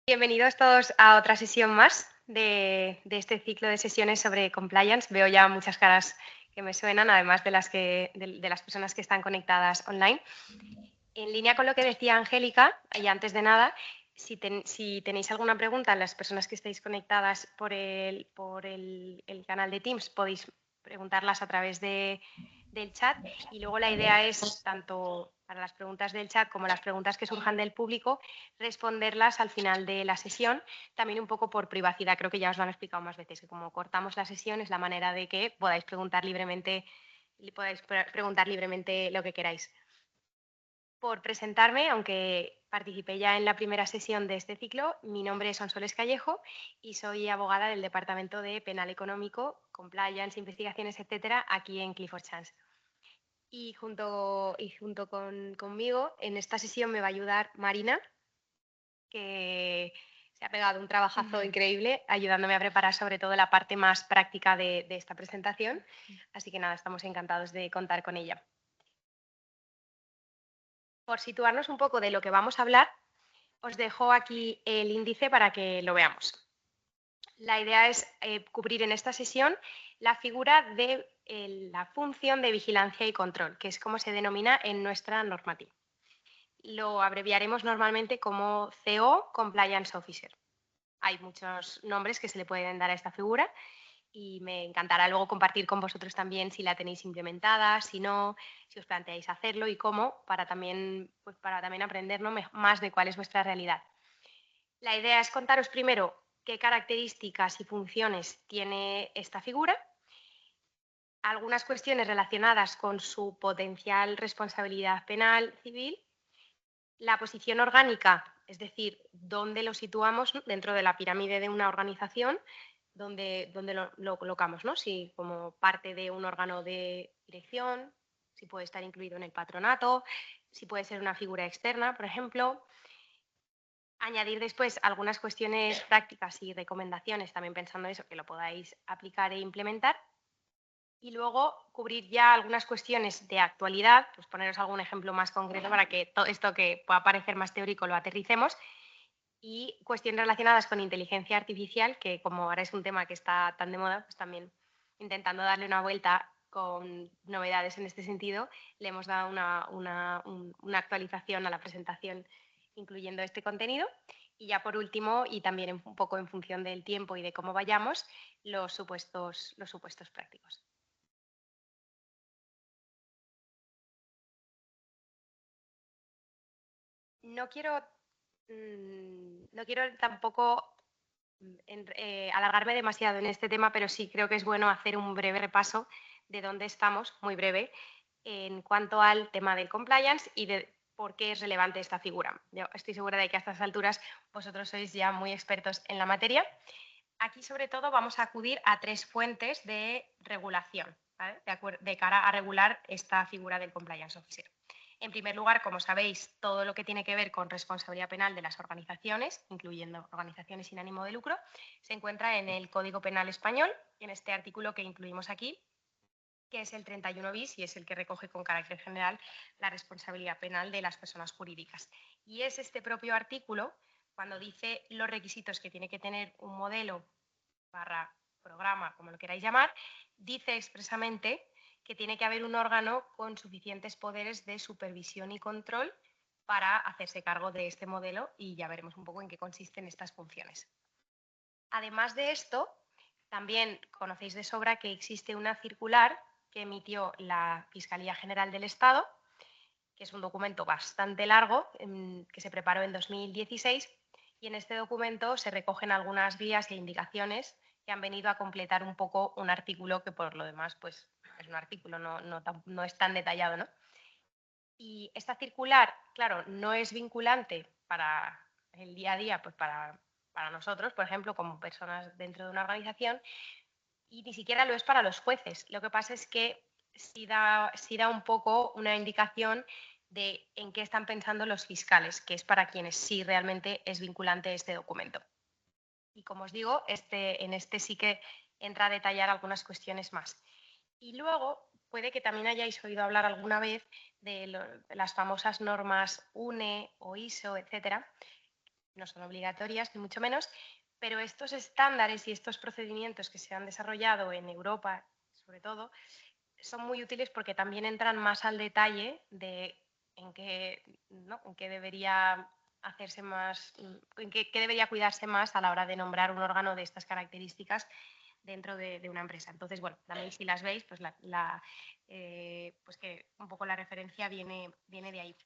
Bienvenidos todos a otra sesión más de este ciclo de sesiones sobre compliance. Veo ya muchas caras que me suenan, además de las personas que están conectadas online. En línea con lo que decía Angélica, y antes de nada, si tenéis alguna pregunta, las personas que estáis conectadas por el canal de Teams, podéis preguntarlas a través del chat. Y luego la idea es, tanto para las preguntas del chat como las preguntas que surjan del público, responderlas al final de la sesión, también un poco por privacidad. Creo que ya os lo han explicado más veces, que como cortamos la sesión es la manera de que podáis preguntar libremente lo que queráis. Por presentarme, aunque participé ya en la primera sesión de este ciclo, mi nombre es Sonsoles Callejo y soy abogada del Departamento de Penal Económico, Compliance, Investigaciones, etcétera, aquí en Clifford Chance. Y junto conmigo en esta sesión me va a ayudar Marina, que se ha pegado un trabajazo increíble ayudándome a preparar sobre todo la parte más práctica de esta presentación. Así que nada, estamos encantados de contar con ella. Por situarnos un poco de lo que vamos a hablar, os dejo aquí el índice para que lo veamos. La idea es cubrir en esta sesión la figura de la función de vigilancia y control, que es como se denomina en nuestra normativa. Lo abreviaremos normalmente como CO, Compliance Officer. Hay muchos nombres que se le pueden dar a esta figura y me encantará luego compartir con vosotros también si la tenéis implementada, si no, si os planteáis hacerlo y cómo, para también aprender más de cuál es vuestra realidad. La idea es contaros primero qué características y funciones tiene esta figura, algunas cuestiones relacionadas con su potencial responsabilidad penal civil, la posición orgánica, es decir, dónde lo situamos dentro de la pirámide de una organización, dónde lo colocamos, ¿no? Si como parte de un órgano de dirección, si puede estar incluido en el patronato, si puede ser una figura externa, por ejemplo. Añadir después algunas cuestiones prácticas y recomendaciones, también pensando eso, que lo podáis aplicar e implementar. Y luego cubrir ya algunas cuestiones de actualidad, pues poneros algún ejemplo más concreto para que todo esto que pueda parecer más teórico lo aterricemos. Y cuestiones relacionadas con inteligencia artificial, que como ahora es un tema que está tan de moda, pues también intentando darle una vuelta con novedades en este sentido, le hemos dado una actualización a la presentación incluyendo este contenido. Y ya por último, y también un poco en función del tiempo y de cómo vayamos, los supuestos prácticos. No quiero tampoco alargarme demasiado en este tema, pero sí creo que es bueno hacer un breve repaso de dónde estamos, muy breve, en cuanto al tema del compliance y de por qué es relevante esta figura. Yo estoy segura de que a estas alturas vosotros sois ya muy expertos en la materia. Aquí, sobre todo, vamos a acudir a tres fuentes de regulación, ¿vale? De cara a regular esta figura del compliance officer. En primer lugar, como sabéis, todo lo que tiene que ver con responsabilidad penal de las organizaciones, incluyendo organizaciones sin ánimo de lucro, se encuentra en el Código Penal Español, en este artículo que incluimos aquí, que es el 31 bis y es el que recoge con carácter general la responsabilidad penal de las personas jurídicas. Y es este propio artículo, cuando dice los requisitos que tiene que tener un modelo barra programa, como lo queráis llamar, dice expresamente que tiene que haber un órgano con suficientes poderes de supervisión y control para hacerse cargo de este modelo y ya veremos un poco en qué consisten estas funciones. Además de esto, también conocéis de sobra que existe una circular que emitió la Fiscalía General del Estado, que es un documento bastante largo, que se preparó en 2016, y en este documento se recogen algunas guías e indicaciones que han venido a completar un poco un artículo que por lo demás pues, es un artículo, no es tan detallado, ¿no? Y esta circular, claro, no es vinculante para el día a día, pues para nosotros, por ejemplo, como personas dentro de una organización, y ni siquiera lo es para los jueces. Lo que pasa es que sí da un poco una indicación de en qué están pensando los fiscales, que es para quienes sí realmente es vinculante este documento. Y como os digo, en este sí que entra a detallar algunas cuestiones más. Y luego puede que también hayáis oído hablar alguna vez de las famosas normas UNE o ISO, etcétera, no son obligatorias, ni mucho menos, pero estos estándares y estos procedimientos que se han desarrollado en Europa, sobre todo, son muy útiles porque también entran más al detalle de en qué, ¿no? En qué debería hacerse más, en qué debería cuidarse más a la hora de nombrar un órgano de estas características dentro de una empresa. Entonces, bueno, también si las veis, pues, pues que un poco la referencia viene de ahí.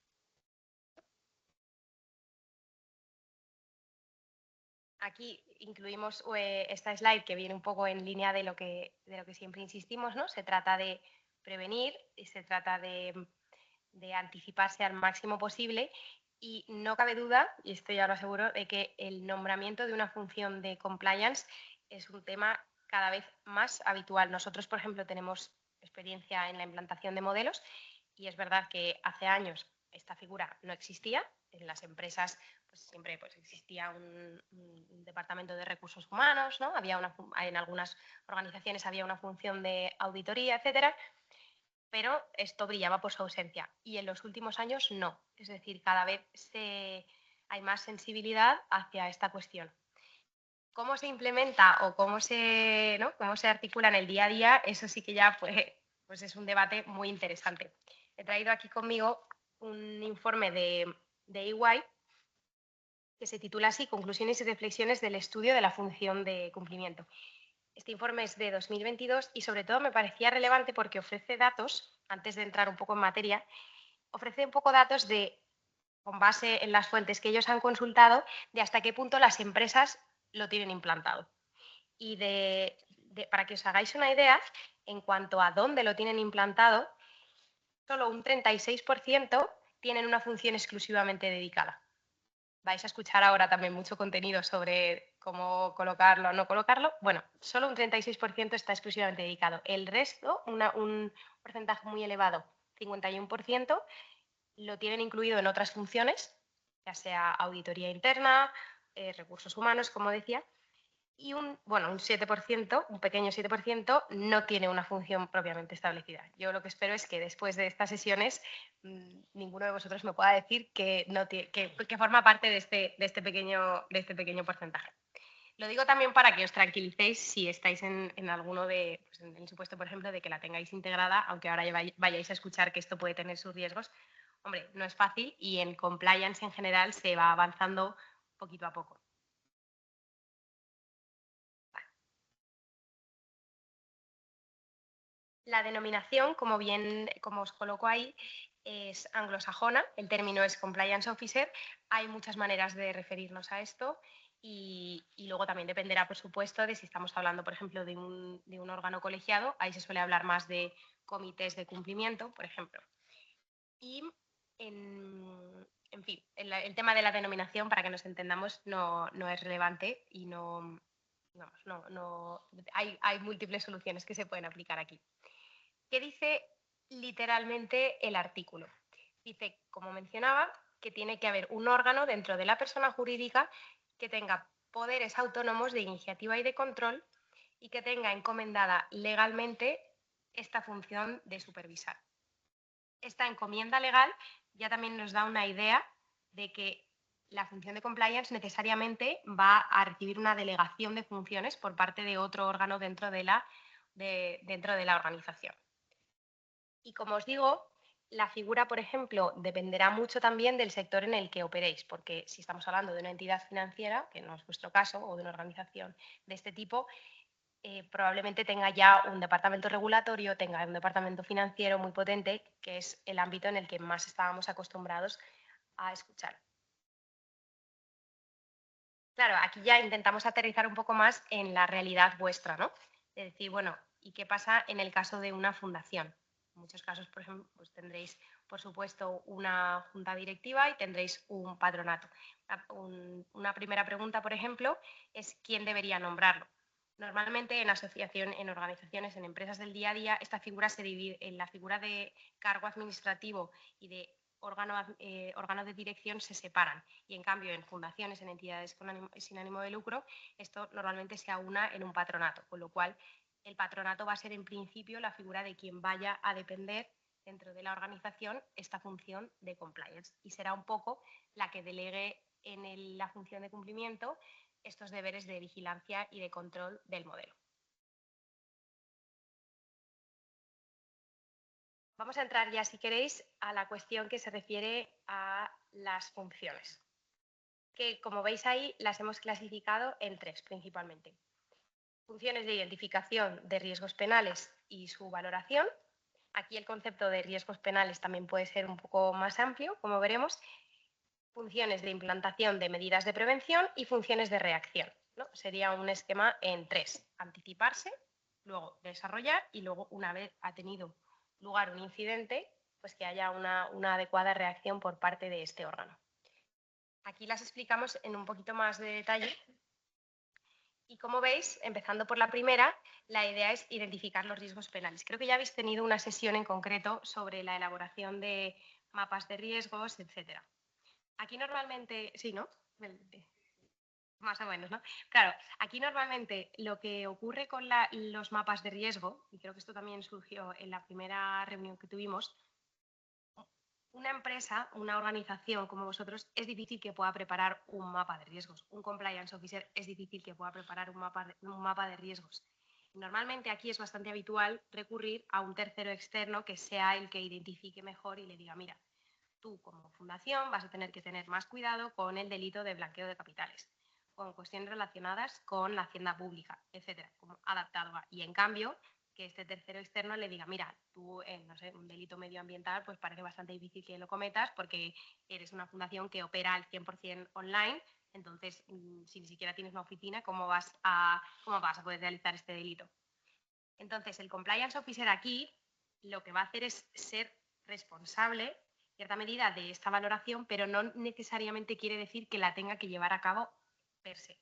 Aquí incluimos esta slide que viene un poco en línea de lo que siempre insistimos, ¿no? Se trata de prevenir y se trata de anticiparse al máximo posible y no cabe duda, y esto ya lo aseguro, de que el nombramiento de una función de compliance es un tema cada vez más habitual. Nosotros, por ejemplo, tenemos experiencia en la implantación de modelos y es verdad que hace años esta figura no existía. En las empresas pues, siempre pues, existía un departamento de recursos humanos, ¿no? En algunas organizaciones había una función de auditoría, etcétera, pero esto brillaba por su ausencia. Y en los últimos años no. Es decir, cada vez hay más sensibilidad hacia esta cuestión. ¿Cómo se implementa o cómo se articula en el día a día? Eso sí que ya pues es un debate muy interesante. He traído aquí conmigo un informe de EY que se titula así, Conclusiones y reflexiones del estudio de la función de cumplimiento. Este informe es de 2022 y sobre todo me parecía relevante porque ofrece datos, antes de entrar un poco en materia, ofrece un poco datos con base en las fuentes que ellos han consultado, de hasta qué punto las empresas lo tienen implantado. Y para que os hagáis una idea, en cuanto a dónde lo tienen implantado, solo un 36% tienen una función exclusivamente dedicada. Vais a escuchar ahora también mucho contenido sobre cómo colocarlo o no colocarlo. Bueno, solo un 36% está exclusivamente dedicado. El resto, un porcentaje muy elevado, 51%, lo tienen incluido en otras funciones, ya sea auditoría interna, recursos humanos, como decía, y un 7%, un pequeño 7%, no tiene una función propiamente establecida. Yo lo que espero es que después de estas sesiones ninguno de vosotros me pueda decir que, no que forma parte de este pequeño porcentaje. Lo digo también para que os tranquilicéis si estáis en alguno pues en el supuesto, por ejemplo, de que la tengáis integrada, aunque ahora vayáis a escuchar que esto puede tener sus riesgos. Hombre, no es fácil y en compliance en general se va avanzando poquito a poco. La denominación, como os coloco ahí, es anglosajona, el término es compliance officer. Hay muchas maneras de referirnos a esto y luego también dependerá, por supuesto, de si estamos hablando, por ejemplo, de un órgano colegiado. Ahí se suele hablar más de comités de cumplimiento, por ejemplo. Y, en fin, el tema de la denominación, para que nos entendamos, no es relevante y hay múltiples soluciones que se pueden aplicar aquí. ¿Qué dice literalmente el artículo? Dice, como mencionaba, que tiene que haber un órgano dentro de la persona jurídica que tenga poderes autónomos de iniciativa y de control y que tenga encomendada legalmente esta función de supervisar. Esta encomienda legal ya también nos da una idea de que la función de compliance necesariamente va a recibir una delegación de funciones por parte de otro órgano dentro de la organización. Y como os digo, la figura, por ejemplo, dependerá mucho también del sector en el que operéis, porque si estamos hablando de una entidad financiera, que no es vuestro caso, o de una organización de este tipo, probablemente tenga ya un departamento regulatorio, tenga un departamento financiero muy potente, que es el ámbito en el que más estábamos acostumbrados a escuchar. Claro, aquí ya intentamos aterrizar un poco más en la realidad vuestra, ¿no? Es decir, bueno, ¿y qué pasa en el caso de una fundación? En muchos casos, por ejemplo, pues tendréis, por supuesto, una junta directiva y tendréis un patronato. Una primera pregunta, por ejemplo, es ¿quién debería nombrarlo? Normalmente en organizaciones, en empresas del día a día, esta figura se divide en la figura de cargo administrativo y de órgano de dirección se separan y en cambio en fundaciones, en entidades sin ánimo de lucro, esto normalmente se aúna en un patronato, con lo cual el patronato va a ser en principio la figura de quien vaya a depender dentro de la organización esta función de compliance y será un poco la que delegue en la función de cumplimiento estos deberes de vigilancia y de control del modelo. Vamos a entrar ya, si queréis, a la cuestión que se refiere a las funciones, que como veis ahí las hemos clasificado en tres principalmente. Funciones de identificación de riesgos penales y su valoración. Aquí el concepto de riesgos penales también puede ser un poco más amplio, como veremos. Funciones de implantación de medidas de prevención y funciones de reacción, ¿no? Sería un esquema en tres: anticiparse, luego desarrollar y luego, una vez ha tenido lugar un incidente, pues que haya una adecuada reacción por parte de este órgano. Aquí las explicamos en un poquito más de detalle. Y como veis, empezando por la primera, la idea es identificar los riesgos penales. Creo que ya habéis tenido una sesión en concreto sobre la elaboración de mapas de riesgos, etcétera. Aquí normalmente, sí, ¿no? Más o menos, ¿no? Claro, aquí normalmente lo que ocurre con los mapas de riesgo, y creo que esto también surgió en la primera reunión que tuvimos, una empresa, una organización como vosotros, es difícil que pueda preparar un mapa de riesgos. Un compliance officer es difícil que pueda preparar un mapa de riesgos. Normalmente aquí es bastante habitual recurrir a un tercero externo que sea el que identifique mejor y le diga, mira, tú como fundación vas a tener que tener más cuidado con el delito de blanqueo de capitales, con cuestiones relacionadas con la hacienda pública, etcétera, como adaptado a. Y en cambio, que este tercero externo le diga, mira, tú, no sé, un delito medioambiental, pues parece bastante difícil que lo cometas porque eres una fundación que opera al 100% online, entonces, si ni siquiera tienes una oficina, ¿cómo vas a poder realizar este delito? Entonces, el compliance officer aquí lo que va a hacer es ser responsable, en cierta medida, de esta valoración, pero no necesariamente quiere decir que la tenga que llevar a cabo per se.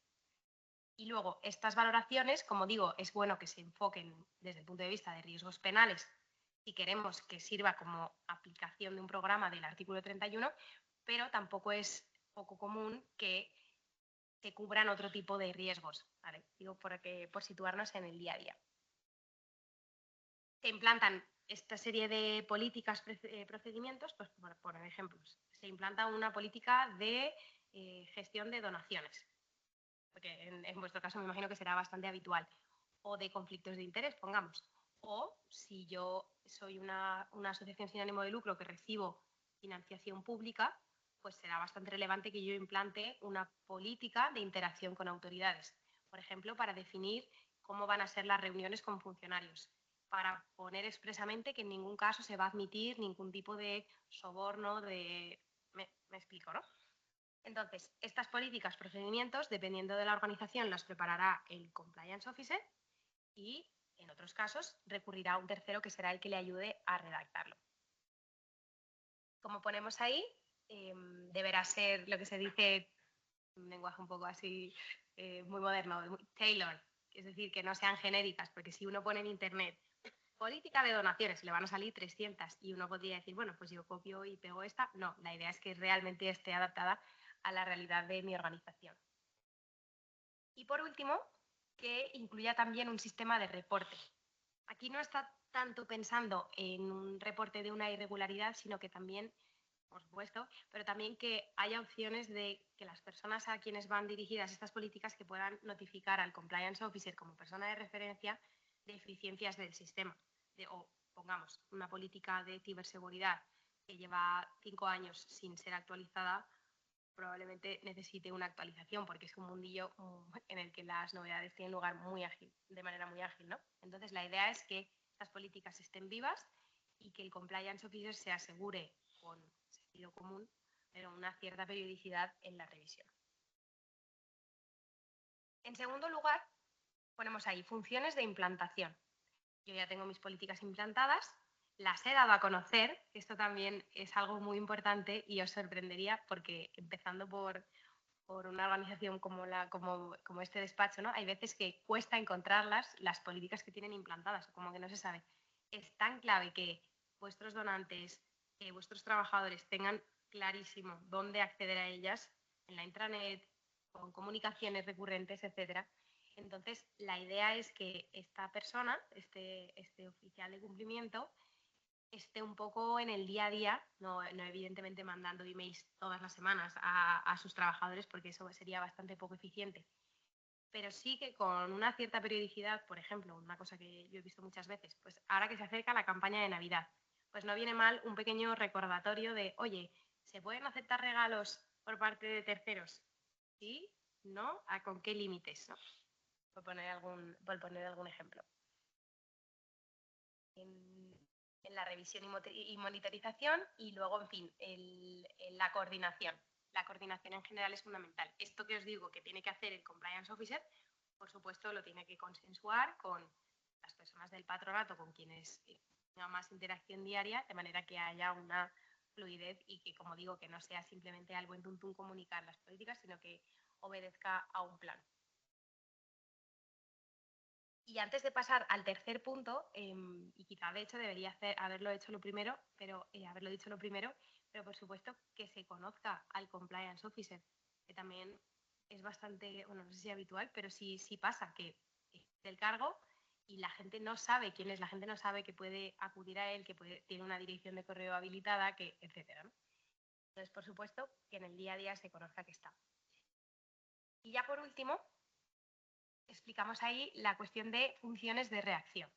Y luego, estas valoraciones, como digo, es bueno que se enfoquen desde el punto de vista de riesgos penales si queremos que sirva como aplicación de un programa del artículo 31, pero tampoco es poco común que se cubran otro tipo de riesgos, ¿vale? Digo, por situarnos en el día a día. Se implantan esta serie de políticas, procedimientos, pues por ejemplos. Se implanta una política de gestión de donaciones, porque en vuestro caso me imagino que será bastante habitual, o de conflictos de interés, pongamos. O si yo soy una asociación sin ánimo de lucro que recibo financiación pública, pues será bastante relevante que yo implante una política de interacción con autoridades. Por ejemplo, para definir cómo van a ser las reuniones con funcionarios, para poner expresamente que en ningún caso se va a admitir ningún tipo de soborno, me explico, ¿no? Entonces, estas políticas, procedimientos, dependiendo de la organización, las preparará el compliance officer y, en otros casos, recurrirá a un tercero que será el que le ayude a redactarlo. Como ponemos ahí, deberá ser lo que se dice, un lenguaje un poco así muy moderno, muy tailor, es decir, que no sean genéricas, porque si uno pone en internet política de donaciones, le van a salir 300 y uno podría decir, bueno, pues yo copio y pego esta. No, la idea es que realmente esté adaptada a la realidad de mi organización. Y por último, que incluya también un sistema de reporte. Aquí no está tanto pensando en un reporte de una irregularidad, sino que también, por supuesto, pero también que haya opciones de que las personas a quienes van dirigidas estas políticas que puedan notificar al compliance officer como persona de referencia de deficiencias del sistema. O pongamos una política de ciberseguridad que lleva 5 años sin ser actualizada, probablemente necesite una actualización porque es un mundillo en el que las novedades tienen lugar muy ágil, de manera muy ágil, ¿no? Entonces, la idea es que estas políticas estén vivas y que el compliance officer se asegure con sentido común, pero una cierta periodicidad en la revisión. En segundo lugar, ponemos ahí funciones de implantación. Yo ya tengo mis políticas implantadas, las he dado a conocer, esto también es algo muy importante y os sorprendería porque empezando por una organización como este despacho, ¿no? Hay veces que cuesta encontrarlas, las políticas que tienen implantadas, como que no se sabe. Es tan clave que vuestros donantes, que vuestros trabajadores tengan clarísimo dónde acceder a ellas, en la intranet, con comunicaciones recurrentes, etcétera. Entonces, la idea es que esta persona, este oficial de cumplimiento, esté un poco en el día a día, no evidentemente mandando emails todas las semanas a sus trabajadores, porque eso sería bastante poco eficiente, pero sí que con una cierta periodicidad, por ejemplo, una cosa que yo he visto muchas veces, pues ahora que se acerca la campaña de Navidad, pues no viene mal un pequeño recordatorio de, oye, ¿se pueden aceptar regalos por parte de terceros? ¿Sí? ¿No? ¿Con qué límites? ¿No? Por poner algún ejemplo. En la revisión y monitorización y luego, en fin, la coordinación. La coordinación en general es fundamental. Esto que os digo que tiene que hacer el Compliance Officer, por supuesto, lo tiene que consensuar con las personas del patronato con quienes tenga más interacción diaria, de manera que haya una fluidez y que, como digo, que no sea simplemente algo en tuntún comunicar las políticas, sino que obedezca a un plan. Y antes de pasar al tercer punto, y quizá de hecho debería haberlo hecho lo primero, pero haberlo dicho lo primero, pero por supuesto que se conozca al compliance officer, que también es bastante, bueno, no sé si habitual, pero sí pasa que es del cargo y la gente no sabe quién es, la gente no sabe que puede acudir a él, que tiene una dirección de correo habilitada, que, etcétera, ¿no? Entonces, por supuesto, que en el día a día se conozca que está. Y ya por último, explicamos ahí la cuestión de funciones de reacción.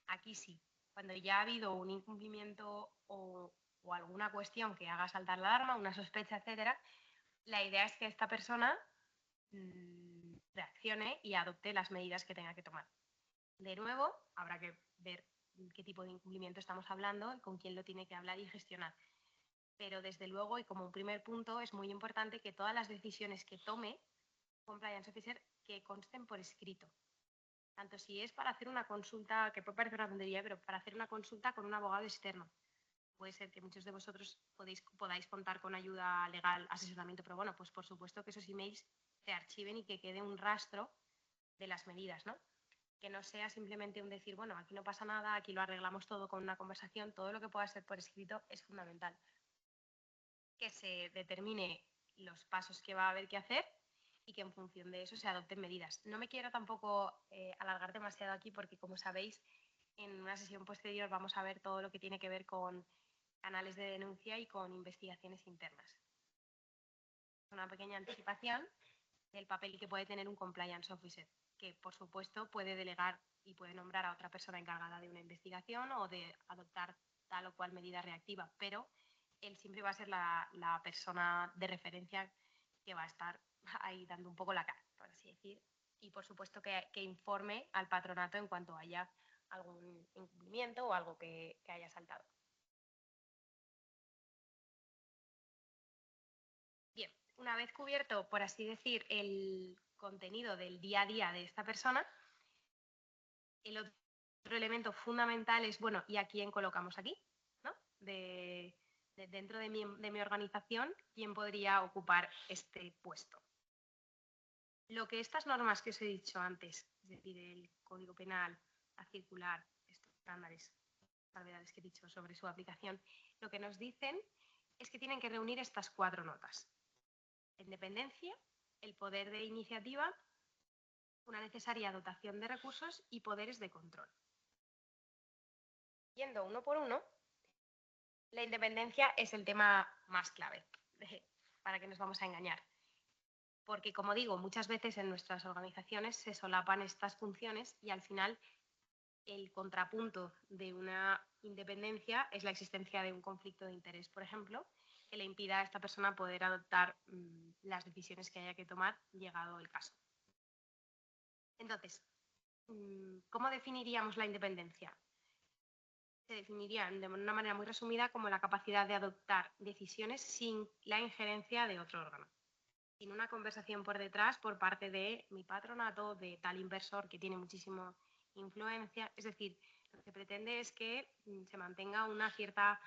Aquí sí, cuando ya ha habido un incumplimiento o alguna cuestión que haga saltar la alarma, una sospecha, etcétera, la idea es que esta persona reaccione y adopte las medidas que tenga que tomar. De nuevo, habrá que ver qué tipo de incumplimiento estamos hablando y con quién lo tiene que hablar y gestionar. Pero desde luego, y como un primer punto, es muy importante que todas las decisiones que tome Compliance Officer que consten por escrito. Tanto si es para hacer una consulta, que puede parecer una tontería, pero para hacer una consulta con un abogado externo. Puede ser que muchos de vosotros podáis contar con ayuda legal, asesoramiento, pero bueno, pues por supuesto que esos emails se archiven y que quede un rastro de las medidas, ¿no? Que no sea simplemente un decir, bueno, aquí no pasa nada, aquí lo arreglamos todo con una conversación, todo lo que pueda ser por escrito es fundamental. Que se determine los pasos que va a haber que hacer y que en función de eso se adopten medidas. No me quiero tampoco alargar demasiado aquí porque, como sabéis, en una sesión posterior vamos a ver todo lo que tiene que ver con canales de denuncia y con investigaciones internas. Una pequeña anticipación del papel que puede tener un compliance officer, que por supuesto puede delegar y puede nombrar a otra persona encargada de una investigación o de adoptar tal o cual medida reactiva, pero él siempre va a ser la persona de referencia que va a estar ahí dando un poco la cara, por así decir, y por supuesto que informe al patronato en cuanto haya algún incumplimiento o algo que haya saltado. Bien, una vez cubierto, por así decir, el contenido del día a día de esta persona, el otro elemento fundamental es, bueno, ¿y a quién colocamos aquí? ¿No? Dentro de mi organización, ¿quién podría ocupar este puesto? Lo que estas normas que os he dicho antes, es decir, el Código Penal, la circular, estos estándares, salvedades que he dicho sobre su aplicación, lo que nos dicen es que tienen que reunir estas 4 notas. Independencia, el poder de iniciativa, una necesaria dotación de recursos y poderes de control. Yendo uno por uno, la independencia es el tema más clave, para que nos vamos a engañar. Porque, como digo, muchas veces en nuestras organizaciones se solapan estas funciones y al final el contrapunto de una independencia es la existencia de un conflicto de interés, por ejemplo, que le impida a esta persona poder adoptar las decisiones que haya que tomar llegado el caso. Entonces, ¿cómo definiríamos la independencia? Se definiría de una manera muy resumida como la capacidad de adoptar decisiones sin la injerencia de otro órgano, sin una conversación por detrás por parte de mi patronato, de tal inversor que tiene muchísima influencia. Es decir, lo que pretende es que se mantenga una cierta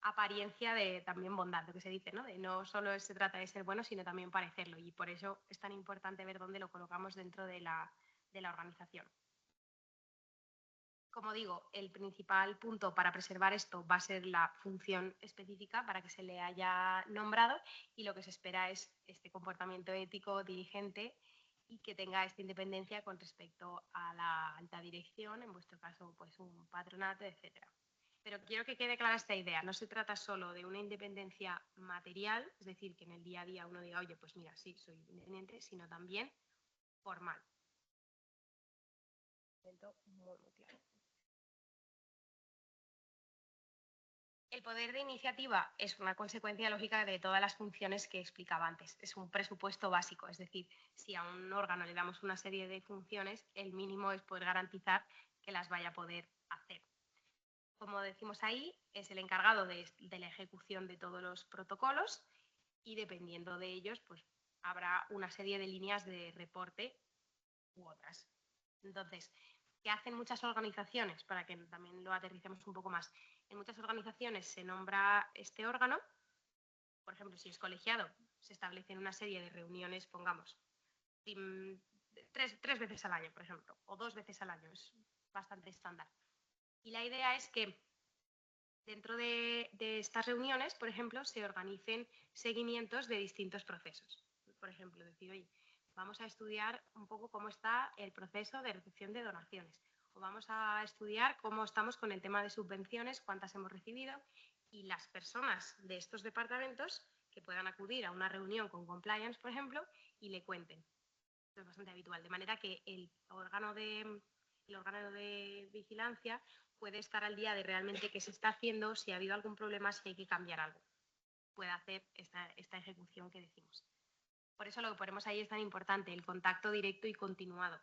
apariencia de también bondad, lo que se dice, ¿no? De no solo se trata de ser bueno, sino también parecerlo. Y por eso es tan importante ver dónde lo colocamos dentro de la organización. Como digo, el principal punto para preservar esto va a ser la función específica para que se le haya nombrado y lo que se espera es este comportamiento ético dirigente y que tenga esta independencia con respecto a la alta dirección, en vuestro caso pues un patronato, etcétera. Pero quiero que quede clara esta idea. No se trata solo de una independencia material, es decir, que en el día a día uno diga, oye, pues mira, sí, soy independiente, sino también formal. Muy, muy claro. El poder de iniciativa es una consecuencia lógica de todas las funciones que explicaba antes. Es un presupuesto básico, es decir, si a un órgano le damos una serie de funciones, el mínimo es poder garantizar que las vaya a poder hacer. Como decimos ahí, es el encargado de la ejecución de todos los protocolos y dependiendo de ellos, pues habrá una serie de líneas de reporte u otras. Entonces, ¿qué hacen muchas organizaciones? Para que también lo aterricemos un poco más. En muchas organizaciones se nombra este órgano, por ejemplo, si es colegiado, se establecen una serie de reuniones, pongamos, tres veces al año, por ejemplo, o 2 veces al año, es bastante estándar. Y la idea es que dentro de estas reuniones, por ejemplo, se organicen seguimientos de distintos procesos. Por ejemplo, decir, oye, vamos a estudiar un poco cómo está el proceso de recepción de donaciones, o vamos a estudiar cómo estamos con el tema de subvenciones, cuántas hemos recibido, y las personas de estos departamentos que puedan acudir a una reunión con compliance, por ejemplo, y le cuenten. Esto es bastante habitual, de manera que el órgano de vigilancia puede estar al día de realmente qué se está haciendo, si ha habido algún problema, si hay que cambiar algo. Puede hacer esta ejecución que decimos. Por eso lo que ponemos ahí es tan importante, el contacto directo y continuado.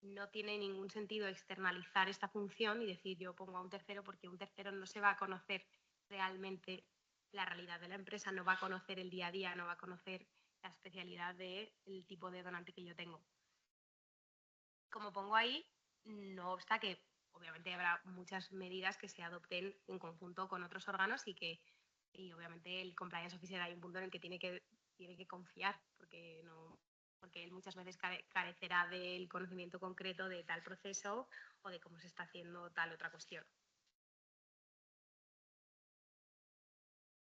No tiene ningún sentido externalizar esta función y decir yo pongo a un tercero porque un tercero no se va a conocer realmente la realidad de la empresa, no va a conocer el día a día, no va a conocer la especialidad del tipo de donante que yo tengo. Como pongo ahí, no obsta que obviamente habrá muchas medidas que se adopten en conjunto con otros órganos y obviamente el compliance officer hay un punto en el que tiene que confiar porque él muchas veces carecerá del conocimiento concreto de tal proceso o de cómo se está haciendo tal otra cuestión.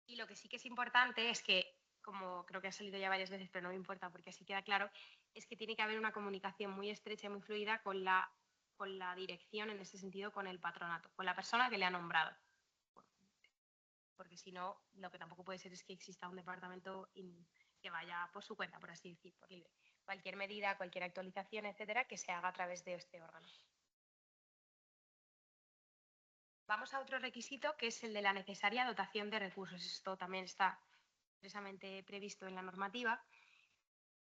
Y lo que sí que es importante es que, como creo que ha salido ya varias veces, pero no me importa porque así queda claro, es que tiene que haber una comunicación muy estrecha y muy fluida con la dirección, en ese sentido, con el patronato, con la persona que le ha nombrado. Porque si no, lo que tampoco puede ser es que exista un departamento que vaya por su cuenta, por así decir, por libre. Cualquier medida, cualquier actualización, etcétera, que se haga a través de este órgano. Vamos a otro requisito que es el de la necesaria dotación de recursos. Esto también está expresamente previsto en la normativa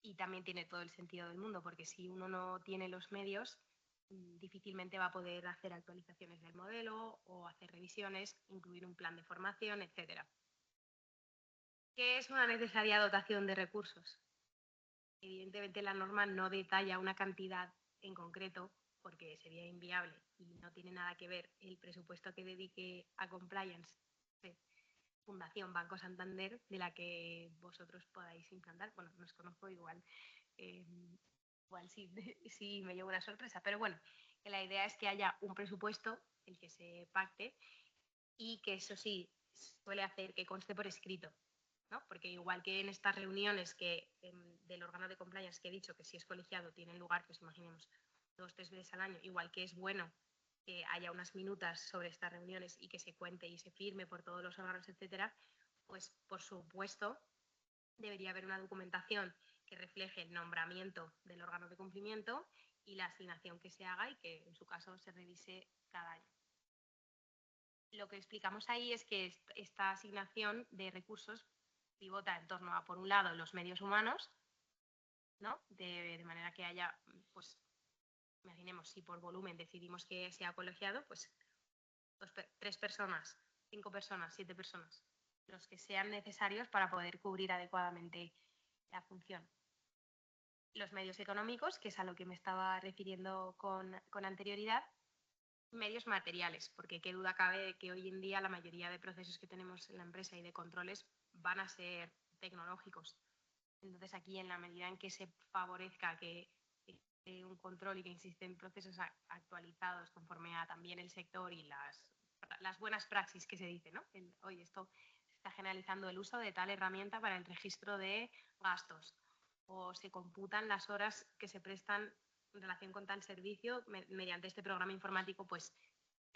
y también tiene todo el sentido del mundo, porque si uno no tiene los medios, difícilmente va a poder hacer actualizaciones del modelo o hacer revisiones, incluir un plan de formación, etc. ¿Qué es una necesaria dotación de recursos? Evidentemente la norma no detalla una cantidad en concreto porque sería inviable y no tiene nada que ver el presupuesto que dedique a compliance Fundación Banco Santander de la que vosotros podáis implantar. Bueno, no os conozco igual. Igual sí, sí me llevo una sorpresa, pero bueno, que la idea es que haya un presupuesto, el que se pacte, y que eso sí suele hacer que conste por escrito, ¿no? Porque igual que en estas reuniones del órgano de compliance que he dicho que si es colegiado tienen lugar, pues imaginemos, 2 o 3 veces al año, igual que es bueno que haya unas minutas sobre estas reuniones y que se cuente y se firme por todos los órganos, etcétera, pues por supuesto debería haber una documentación que refleje el nombramiento del órgano de cumplimiento y la asignación que se haga y que en su caso se revise cada año. Lo que explicamos ahí es que esta asignación de recursos pivota en torno a, por un lado, los medios humanos, ¿no? De manera que haya, pues, imaginemos, si por volumen decidimos que sea colegiado, pues 3 personas, 5 personas, 7 personas, los que sean necesarios para poder cubrir adecuadamente la función. Los medios económicos, que es a lo que me estaba refiriendo con anterioridad, medios materiales, porque qué duda cabe de que hoy en día la mayoría de procesos que tenemos en la empresa y de controles van a ser tecnológicos. Entonces aquí, en la medida en que se favorezca que un control y que existen procesos actualizados conforme a también el sector y las buenas praxis que se dice, ¿no? Oye, esto se está generalizando el uso de tal herramienta para el registro de gastos o se computan las horas que se prestan en relación con tal servicio mediante este programa informático, pues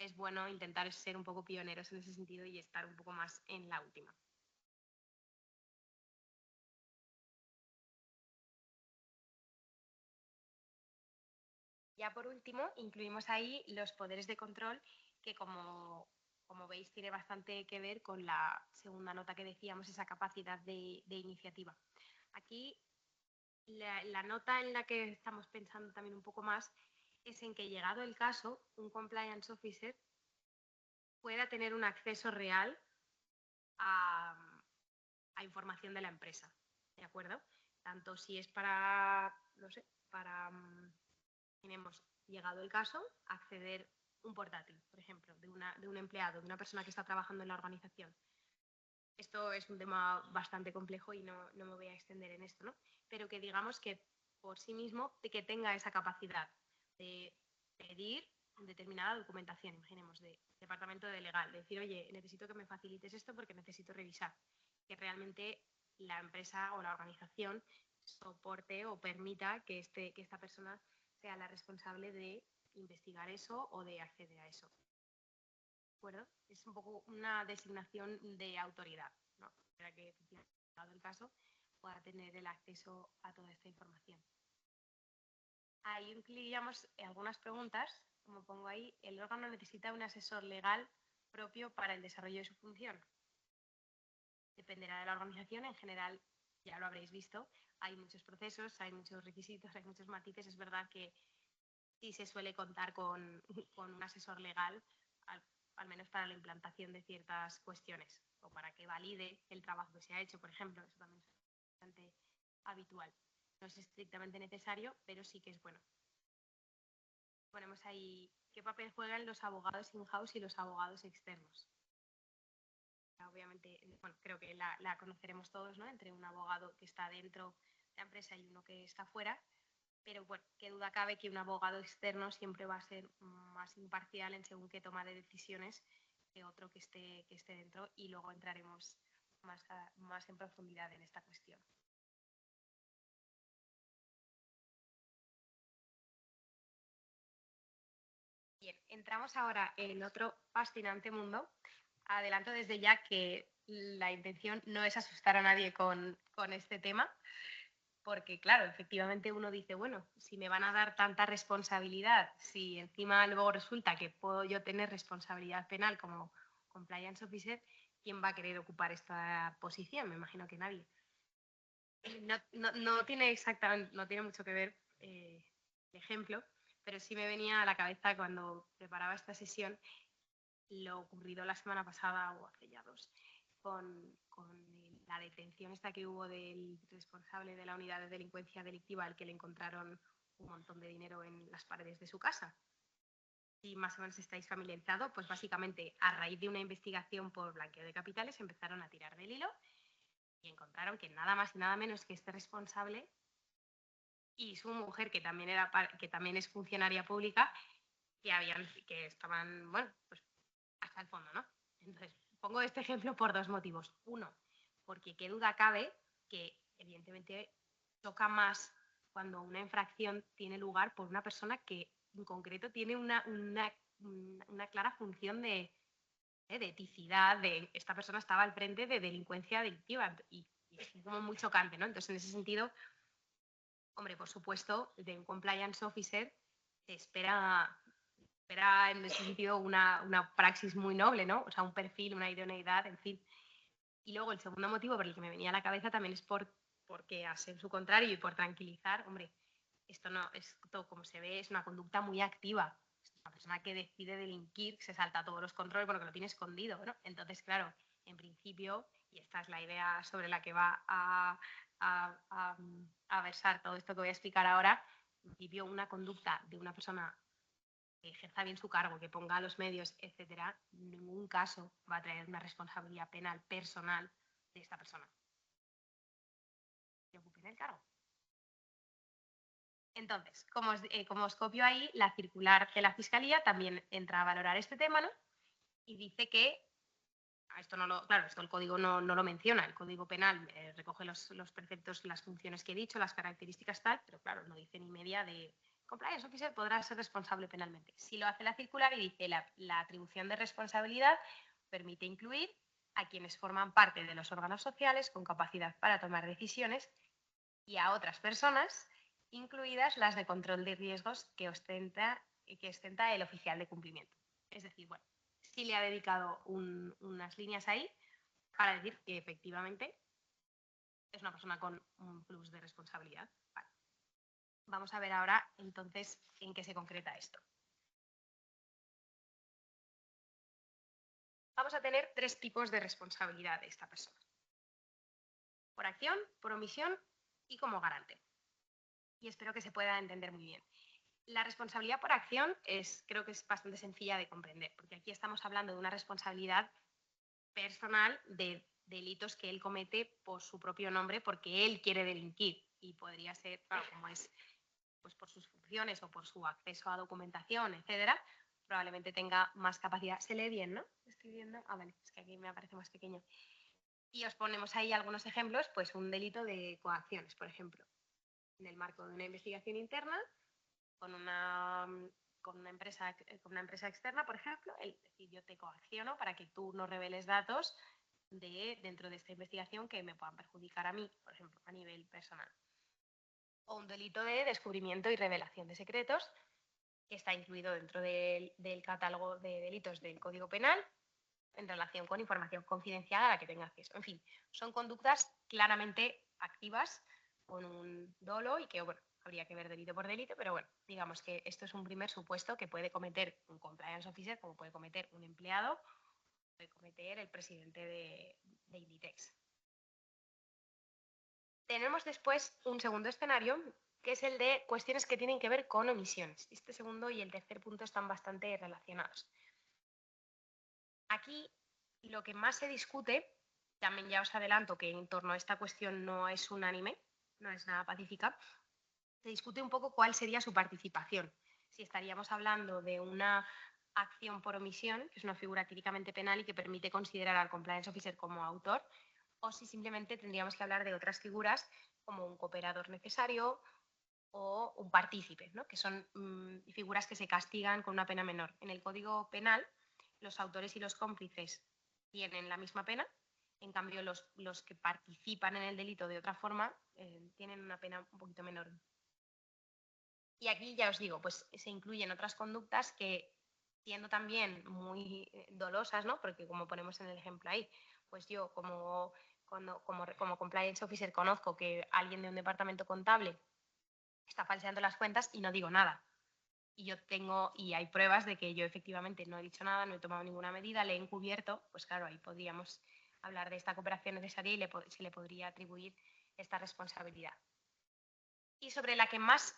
es bueno intentar ser un poco pioneros en ese sentido y estar un poco más en la última. Ya por último, incluimos ahí los poderes de control que como veis tiene bastante que ver con la segunda nota que decíamos, esa capacidad de iniciativa. Aquí la nota en la que estamos pensando también un poco más es en que, llegado el caso, un compliance officer pueda tener un acceso real a, a información de la empresa, ¿de acuerdo? Tanto si es para, no sé, para, tenemos, llegado el caso, acceder un portátil, por ejemplo, de un empleado, de una persona que está trabajando en la organización. Esto es un tema bastante complejo y no me voy a extender en esto, ¿no? Pero que digamos que por sí mismo que tenga esa capacidad de pedir determinada documentación, imaginemos, de departamento de legal, de decir, oye, necesito que me facilites esto porque necesito revisar, que realmente la empresa o la organización soporte o permita que esta persona sea la responsable de investigar eso o de acceder a eso. ¿De acuerdo? Es un poco una designación de autoridad, ¿no? Para que, dado el caso, pueda tener el acceso a toda esta información. Ahí incluiríamos algunas preguntas, como pongo ahí, ¿el órgano necesita un asesor legal propio para el desarrollo de su función? Dependerá de la organización, en general ya lo habréis visto, hay muchos procesos, hay muchos requisitos, hay muchos matices. Es verdad que sí se suele contar con un asesor legal, al menos para la implantación de ciertas cuestiones o para que valide el trabajo que se ha hecho, por ejemplo. Eso también es bastante habitual. No es estrictamente necesario, pero sí que es bueno. Ponemos ahí qué papel juegan los abogados in-house y los abogados externos. Obviamente, bueno, creo que la conoceremos todos, ¿no? Entre un abogado que está dentro de la empresa y uno que está fuera. Pero bueno, qué duda cabe que un abogado externo siempre va a ser más imparcial en según qué toma de decisiones que otro que esté dentro, y luego entraremos más en profundidad en esta cuestión. Bien, entramos ahora en otro fascinante mundo. Adelanto desde ya que la intención no es asustar a nadie con este tema, porque claro, efectivamente uno dice, bueno, si me van a dar tanta responsabilidad, si encima luego resulta que puedo yo tener responsabilidad penal como compliance officer, ¿quién va a querer ocupar esta posición? Me imagino que nadie. No tiene exactamente, no tiene mucho que ver el ejemplo, pero sí me venía a la cabeza cuando preparaba esta sesión lo ocurrido la semana pasada o hace ya dos, con la detención esta que hubo del responsable de la unidad de delincuencia delictiva, al que le encontraron un montón de dinero en las paredes de su casa. Si más o menos estáis familiarizados, pues básicamente a raíz de una investigación por blanqueo de capitales empezaron a tirar del hilo y encontraron que nada más y nada menos que este responsable y su mujer, que también es funcionaria pública, que estaban, bueno, pues hasta el fondo, ¿no? Entonces, pongo este ejemplo por dos motivos. Uno, porque qué duda cabe que evidentemente toca más cuando una infracción tiene lugar por una persona que en concreto tiene una clara función de eticidad, de esta persona estaba al frente de delincuencia delictiva y es como muy chocante, ¿no? Entonces, en ese sentido, hombre, por supuesto, de un compliance officer se espera en ese sentido una praxis muy noble, ¿no? O sea, un perfil, una idoneidad, en fin. Y luego el segundo motivo por el que me venía a la cabeza también es porque, a ser su contrario y por tranquilizar, hombre, esto como se ve es una conducta muy activa. Es una persona que decide delinquir, se salta todos los controles porque lo tiene escondido, ¿no? Entonces, claro, en principio, y esta es la idea sobre la que va a versar todo esto que voy a explicar ahora, en principio una conducta de una persona que ejerza bien su cargo, que ponga los medios, etcétera, en ningún caso va a traer una responsabilidad penal personal de esta persona que ocupe el cargo. Entonces, como os copio ahí, la circular de la Fiscalía también entra a valorar este tema, ¿no? Y dice que, claro, esto el código no lo menciona, el código penal recoge los preceptos, las funciones que he dicho, las características tal, pero claro, no dice ni media de compliance officer podrá ser responsable penalmente. Si lo hace la circular y dice la atribución de responsabilidad permite incluir a quienes forman parte de los órganos sociales con capacidad para tomar decisiones y a otras personas, incluidas las de control de riesgos que ostenta el oficial de cumplimiento. Es decir, bueno, sí le ha dedicado unas líneas ahí para decir que efectivamente es una persona con un plus de responsabilidad. Vale. Vamos a ver ahora entonces en qué se concreta esto. Vamos a tener 3 tipos de responsabilidad de esta persona. Por acción, por omisión y como garante. Y espero que se pueda entender muy bien. La responsabilidad por acción creo que es bastante sencilla de comprender, porque aquí estamos hablando de una responsabilidad personal de delitos que él comete por su propio nombre, porque él quiere delinquir. Y podría ser, claro, como es pues por sus funciones o por su acceso a documentación, etcétera, probablemente tenga más capacidad. Se lee bien, ¿no? Estoy viendo. Ah, vale, es que aquí me aparece más pequeño. Y os ponemos ahí algunos ejemplos, pues un delito de coacciones, por ejemplo, en el marco de una investigación interna con una empresa externa, por ejemplo, es decir, yo te coacciono para que tú no reveles datos dentro de esta investigación que me puedan perjudicar a mí, por ejemplo, a nivel personal. O un delito de descubrimiento y revelación de secretos, que está incluido dentro del catálogo de delitos del Código Penal en relación con información confidencial a la que tenga acceso. En fin, son conductas claramente activas con un dolo y que, bueno, habría que ver delito por delito, pero bueno, digamos que esto es un primer supuesto que puede cometer un compliance officer, como puede cometer un empleado, puede cometer el presidente de Inditex. Tenemos después un segundo escenario, que es el de cuestiones que tienen que ver con omisiones. Este segundo y el tercer punto están bastante relacionados. Aquí lo que más se discute, también ya os adelanto que en torno a esta cuestión no es unánime, no es nada pacífica, se discute un poco cuál sería su participación. Si estaríamos hablando de una acción por omisión, que es una figura típicamente penal y que permite considerar al compliance officer como autor, o si simplemente tendríamos que hablar de otras figuras como un cooperador necesario o un partícipe, ¿no? Que son figuras que se castigan con una pena menor. En el Código Penal, los autores y los cómplices tienen la misma pena, en cambio los que participan en el delito de otra forma tienen una pena un poquito menor. Y aquí ya os digo, pues se incluyen otras conductas que, siendo también muy dolosas, ¿no? Porque como ponemos en el ejemplo ahí, pues yo como compliance officer conozco que alguien de un departamento contable está falseando las cuentas y no digo nada. Y hay pruebas de que yo efectivamente no he dicho nada, no he tomado ninguna medida, le he encubierto, pues claro, ahí podríamos hablar de esta cooperación necesaria y se le podría atribuir esta responsabilidad. Y sobre la que más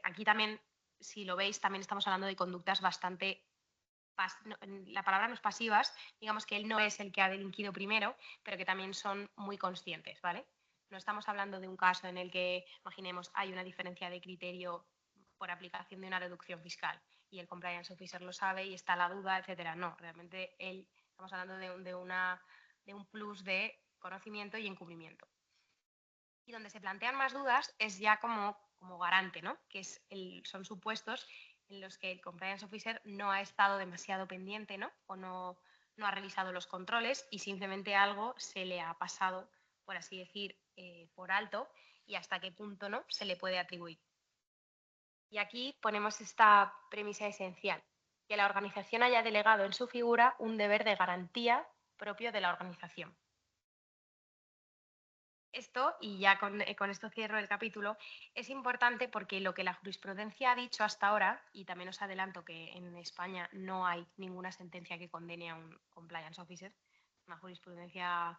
aquí también, si lo veis, también estamos hablando de conductas bastante, la palabra no es pasivas, digamos que él no es el que ha delinquido primero, pero que también son muy conscientes, ¿vale? No estamos hablando de un caso en el que, imaginemos, hay una diferencia de criterio por aplicación de una reducción fiscal y el compliance officer lo sabe y está la duda, etcétera. No, realmente estamos hablando de un plus de conocimiento y encubrimiento. Y donde se plantean más dudas es ya como garante, ¿no? Que son supuestos en los que el compliance officer no ha estado demasiado pendiente, ¿no? O no ha revisado los controles y simplemente algo se le ha pasado, por así decir, por alto y hasta qué punto no se le puede atribuir. Y aquí ponemos esta premisa esencial, que la organización haya delegado en su figura un deber de garantía propio de la organización. Esto, y ya con esto cierro el capítulo, es importante porque lo que la jurisprudencia ha dicho hasta ahora, y también os adelanto que en España no hay ninguna sentencia que condene a un compliance officer, una jurisprudencia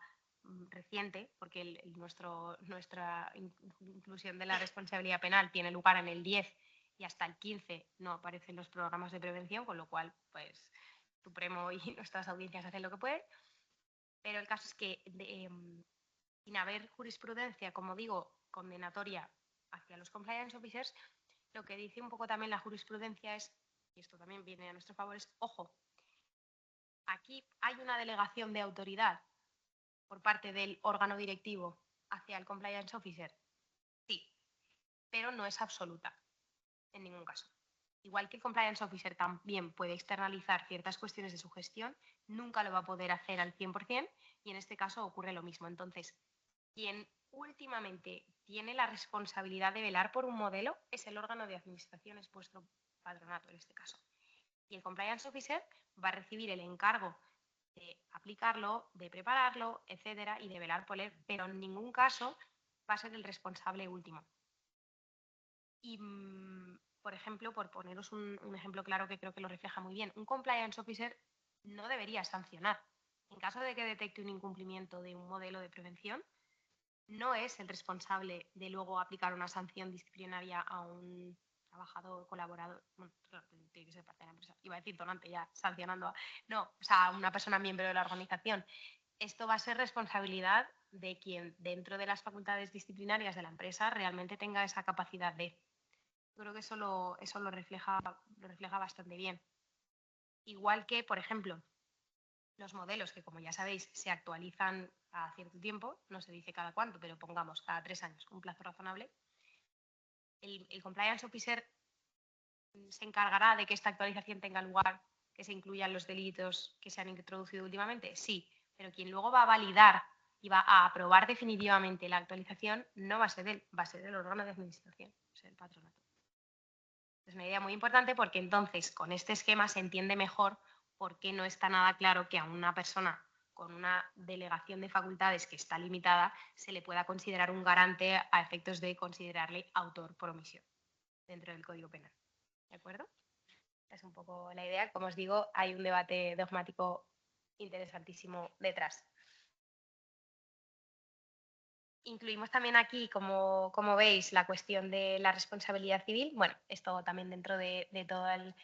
reciente, porque nuestra inclusión de la responsabilidad penal tiene lugar en el 10 y hasta el 15 no aparecen los programas de prevención, con lo cual, pues, Supremo y nuestras audiencias hacen lo que pueden. Pero el caso es que sin haber jurisprudencia, como digo, condenatoria hacia los compliance officers, lo que dice un poco también la jurisprudencia es, y esto también viene a nuestro favor, es, ojo, aquí hay una delegación de autoridad por parte del órgano directivo hacia el compliance officer, sí, pero no es absoluta. en ningún caso. Igual que el compliance officer también puede externalizar ciertas cuestiones de su gestión, nunca lo va a poder hacer al 100% y en este caso ocurre lo mismo. Entonces, quien últimamente tiene la responsabilidad de velar por un modelo es el órgano de administración, es vuestro patronato en este caso. Y el compliance officer va a recibir el encargo de aplicarlo, de prepararlo, etcétera, y de velar por él, pero en ningún caso va a ser el responsable último. Y, por ejemplo, por poneros un ejemplo claro que creo que lo refleja muy bien, un compliance officer no debería sancionar. En caso de que detecte un incumplimiento de un modelo de prevención, no es el responsable de luego aplicar una sanción disciplinaria a un trabajador, colaborador, bueno, tiene que ser parte de la empresa, iba a decir donante ya, sancionando a, no, o sea, a una persona miembro de la organización. Esto va a ser responsabilidad de quien dentro de las facultades disciplinarias de la empresa realmente tenga esa capacidad de. Yo creo que eso lo refleja bastante bien. Igual que, por ejemplo, los modelos que, como ya sabéis, se actualizan a cierto tiempo, no se dice cada cuánto, pero pongamos cada 3 años, un plazo razonable, el compliance officer se encargará de que esta actualización tenga lugar, que se incluyan los delitos que se han introducido últimamente, sí, pero quien luego va a validar y va a aprobar definitivamente la actualización no va a ser él, va a ser el órgano de administración, va a ser el patronato. Es una idea muy importante porque entonces con este esquema se entiende mejor por qué no está nada claro que a una persona con una delegación de facultades que está limitada se le pueda considerar un garante a efectos de considerarle autor por omisión dentro del Código Penal. ¿De acuerdo? Es un poco la idea. Como os digo, hay un debate dogmático interesantísimo detrás. Incluimos también aquí, como veis, la cuestión de la responsabilidad civil. Bueno, esto también dentro de toda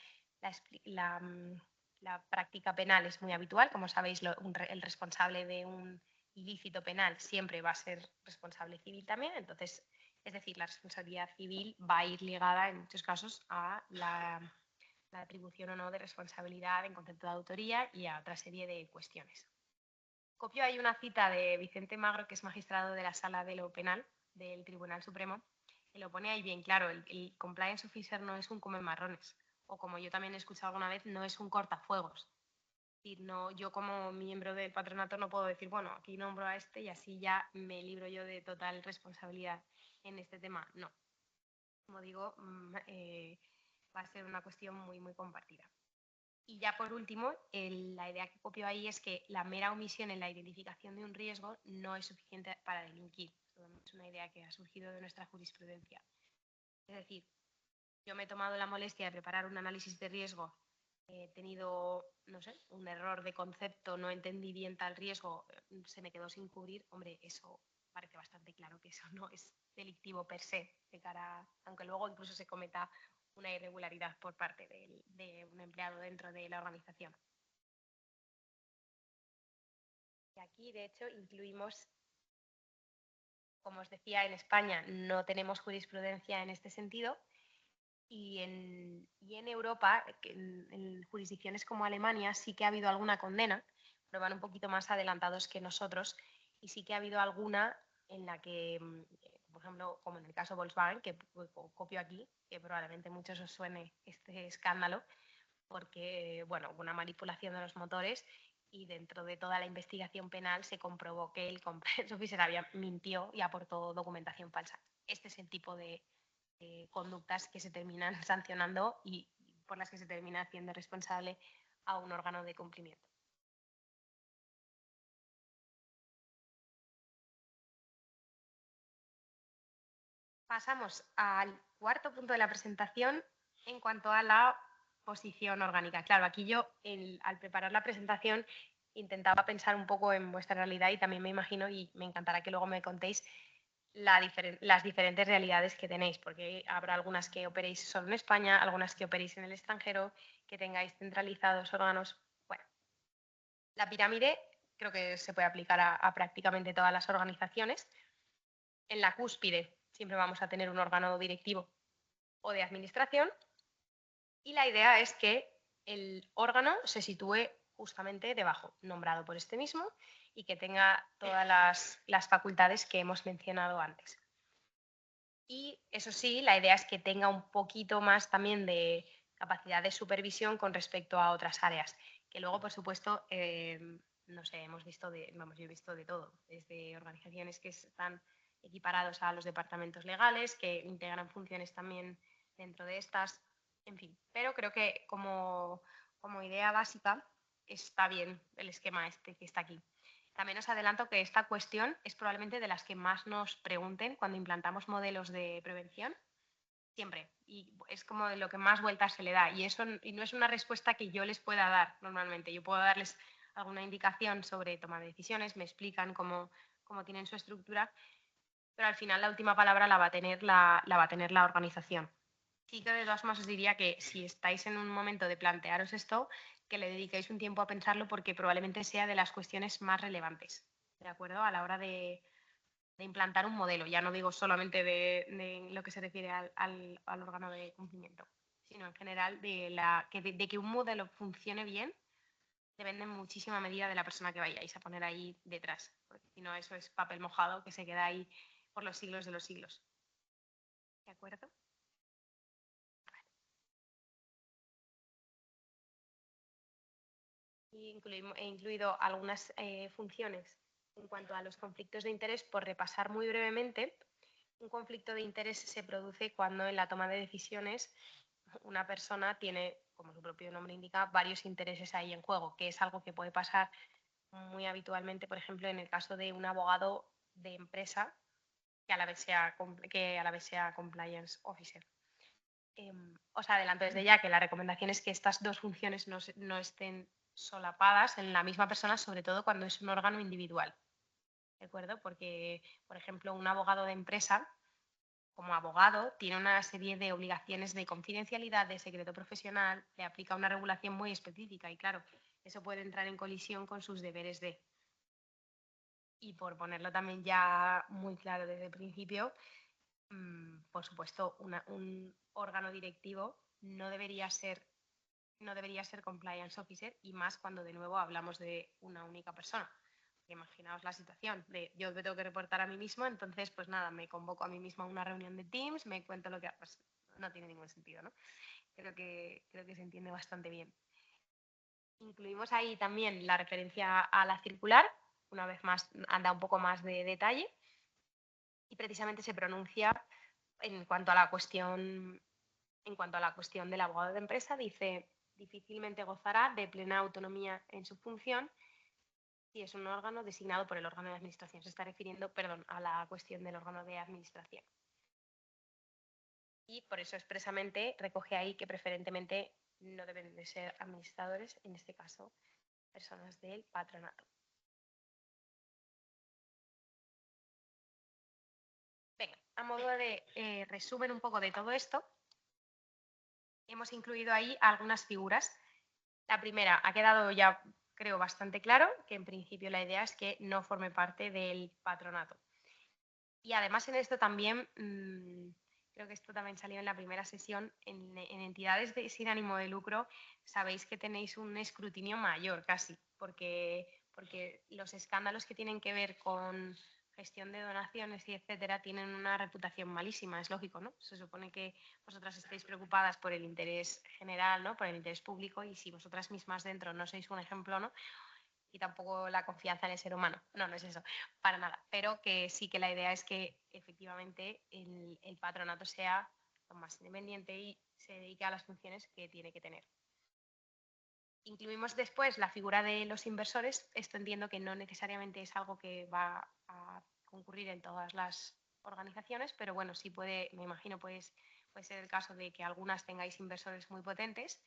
la práctica penal es muy habitual. Como sabéis, el responsable de un ilícito penal siempre va a ser responsable civil también. Entonces, es decir, la responsabilidad civil va a ir ligada en muchos casos a la atribución o no de responsabilidad en concepto de autoría y a otra serie de cuestiones. Copio ahí una cita de Vicente Magro, que es magistrado de la Sala de lo Penal del Tribunal Supremo, que lo pone ahí bien claro, el compliance officer no es un come marrones, o como yo también he escuchado alguna vez, no es un cortafuegos. No, yo como miembro del patronato no puedo decir, bueno, aquí nombro a este y así ya me libro yo de total responsabilidad en este tema. No. Como digo, va a ser una cuestión muy, muy compartida. Y ya por último, la idea que copio ahí es que la mera omisión en la identificación de un riesgo no es suficiente para delinquir. Es una idea que ha surgido de nuestra jurisprudencia. Es decir, yo me he tomado la molestia de preparar un análisis de riesgo, he tenido, no sé, un error de concepto, no entendí bien tal riesgo, se me quedó sin cubrir. Hombre, eso parece bastante claro que eso no es delictivo per se, de cara, aunque luego incluso se cometa una irregularidad por parte de un empleado dentro de la organización. Y aquí, de hecho, incluimos, como os decía, en España no tenemos jurisprudencia en este sentido y en Europa, en jurisdicciones como Alemania, sí que ha habido alguna condena, pero van un poquito más adelantados que nosotros y sí que ha habido alguna en la que, por ejemplo, como en el caso Volkswagen, que copio aquí, que probablemente a muchos os suene este escándalo, porque, bueno, hubo una manipulación de los motores y dentro de toda la investigación penal se comprobó que el compliance officer mintió y aportó documentación falsa. Este es el tipo de conductas que se terminan sancionando y por las que se termina haciendo responsable a un órgano de cumplimiento. Pasamos al cuarto punto de la presentación en cuanto a la posición orgánica. Claro, aquí yo al preparar la presentación intentaba pensar un poco en vuestra realidad y también me imagino y me encantará que luego me contéis las diferentes realidades que tenéis, porque habrá algunas que operéis solo en España, algunas que operéis en el extranjero, que tengáis centralizados órganos. Bueno, la pirámide creo que se puede aplicar a prácticamente todas las organizaciones. En la cúspide siempre vamos a tener un órgano directivo o de administración y la idea es que el órgano se sitúe justamente debajo, nombrado por este mismo y que tenga todas las facultades que hemos mencionado antes. Y eso sí, la idea es que tenga un poquito más también de capacidad de supervisión con respecto a otras áreas. Que luego, por supuesto, no sé, yo he visto de todo, desde organizaciones que están equiparados a los departamentos legales, que integran funciones también dentro de estas, en fin. Pero creo que como idea básica está bien el esquema este que está aquí. También os adelanto que esta cuestión es probablemente de las que más nos pregunten cuando implantamos modelos de prevención, siempre. Y es como de lo que más vueltas se le da. Y no es una respuesta que yo les pueda dar normalmente. Yo puedo darles alguna indicación sobre toma de decisiones, me explican cómo tienen su estructura, pero al final la última palabra la va a tener la va a tener la organización. Sí que de todas formas os diría que si estáis en un momento de plantearos esto, que le dediquéis un tiempo a pensarlo porque probablemente sea de las cuestiones más relevantes, ¿de acuerdo? A la hora de implantar un modelo. Ya no digo solamente de lo que se refiere al órgano de cumplimiento, sino en general de que un modelo funcione bien depende en muchísima medida de la persona que vayáis a poner ahí detrás, porque si no eso es papel mojado que se queda ahí por los siglos de los siglos. ¿De acuerdo? Y he incluido algunas funciones en cuanto a los conflictos de interés por repasar muy brevemente. Un conflicto de interés se produce cuando en la toma de decisiones una persona tiene, como su propio nombre indica, varios intereses ahí en juego, que es algo que puede pasar muy habitualmente, por ejemplo, en el caso de un abogado de empresa que a la vez sea compliance officer. Os adelanto desde ya que la recomendación es que estas dos funciones no estén solapadas en la misma persona, sobre todo cuando es un órgano individual. ¿De acuerdo? Porque, por ejemplo, un abogado de empresa, como abogado, tiene una serie de obligaciones de confidencialidad, de secreto profesional, le aplica una regulación muy específica y, claro, eso puede entrar en colisión con sus deberes de. Y por ponerlo también ya muy claro desde el principio, por supuesto, un órgano directivo no debería ser compliance officer y más cuando de nuevo hablamos de una única persona. Imaginaos la situación de yo me tengo que reportar a mí mismo, entonces pues nada, me convoco a mí mismo a una reunión de Teams, me cuento lo que pues, no tiene ningún sentido, ¿no? Creo que se entiende bastante bien. Incluimos ahí también la referencia a la circular, una vez más anda un poco más de detalle y precisamente se pronuncia en cuanto a la cuestión del abogado de empresa, dice difícilmente gozará de plena autonomía en su función si es un órgano designado por el órgano de administración. Se está refiriendo, perdón, a la cuestión del órgano de administración. Y por eso expresamente recoge ahí que preferentemente no deben de ser administradores, en este caso, personas del patronato. Venga, a modo de resumen un poco de todo esto, hemos incluido ahí algunas figuras. La primera ha quedado ya, creo, bastante claro, que en principio la idea es que no forme parte del patronato. Y además en esto también, creo que esto también salió en la primera sesión, en entidades sin ánimo de lucro, sabéis que tenéis un escrutinio mayor casi, porque los escándalos que tienen que ver con gestión de donaciones y etcétera tienen una reputación malísima, es lógico, ¿no? Se supone que vosotras estáis preocupadas por el interés general, ¿no? Por el interés público y si vosotras mismas dentro no sois un ejemplo, ¿no? Y tampoco la confianza en el ser humano. No, no es eso, para nada. Pero que sí que la idea es que efectivamente el patronato sea lo más independiente y se dedique a las funciones que tiene que tener. Incluimos después la figura de los inversores. Esto entiendo que no necesariamente es algo que va a concurrir en todas las organizaciones, pero bueno, sí puede, me imagino, puede ser el caso de que algunas tengáis inversores muy potentes.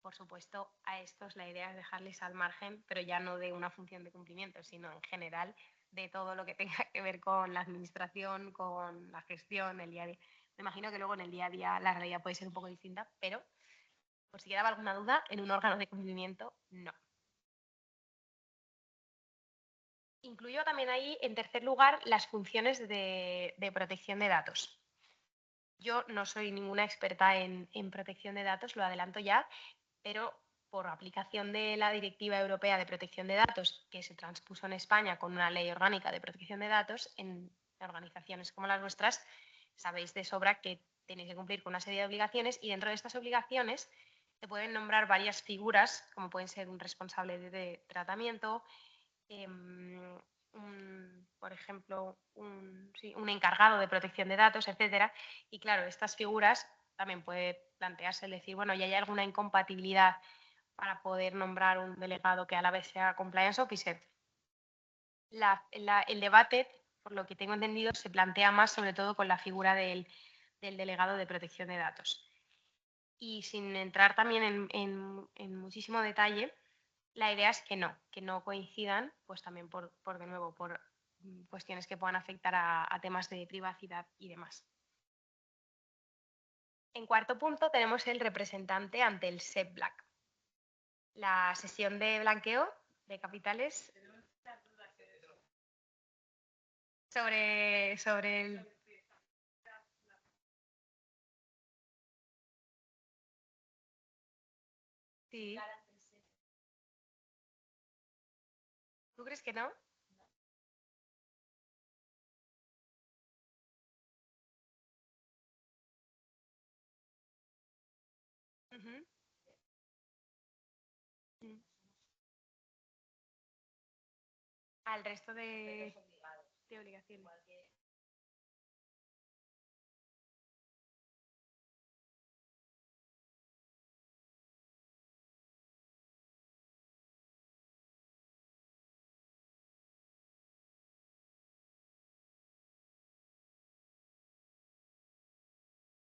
Por supuesto, a estos la idea es dejarles al margen, pero ya no de una función de cumplimiento, sino en general de todo lo que tenga que ver con la administración, con la gestión, el día a día. Me imagino que luego en el día a día la realidad puede ser un poco distinta, pero por si quedaba alguna duda, en un órgano de cumplimiento, no. Incluyo también ahí, en tercer lugar, las funciones de protección de datos. Yo no soy ninguna experta en protección de datos, lo adelanto ya, pero por aplicación de la Directiva Europea de Protección de Datos, que se transpuso en España con una ley orgánica de protección de datos, en organizaciones como las vuestras sabéis de sobra que tenéis que cumplir con una serie de obligaciones y dentro de estas obligaciones se pueden nombrar varias figuras, como pueden ser un responsable de tratamiento, por ejemplo, un encargado de protección de datos, etcétera. Y claro, estas figuras también puede plantearse el decir, bueno, ¿y hay alguna incompatibilidad para poder nombrar un delegado que a la vez sea compliance officer? El debate, por lo que tengo entendido, se plantea más sobre todo con la figura del delegado de protección de datos. Y sin entrar también en muchísimo detalle, la idea es que no coincidan, pues también de nuevo, por cuestiones que puedan afectar a temas de privacidad y demás. En cuarto punto tenemos el representante ante el SEP-Black. La sesión de blanqueo de capitales sobre el... Sí. ¿Tú crees que no? Ujú. Mm. Al resto de obligaciones.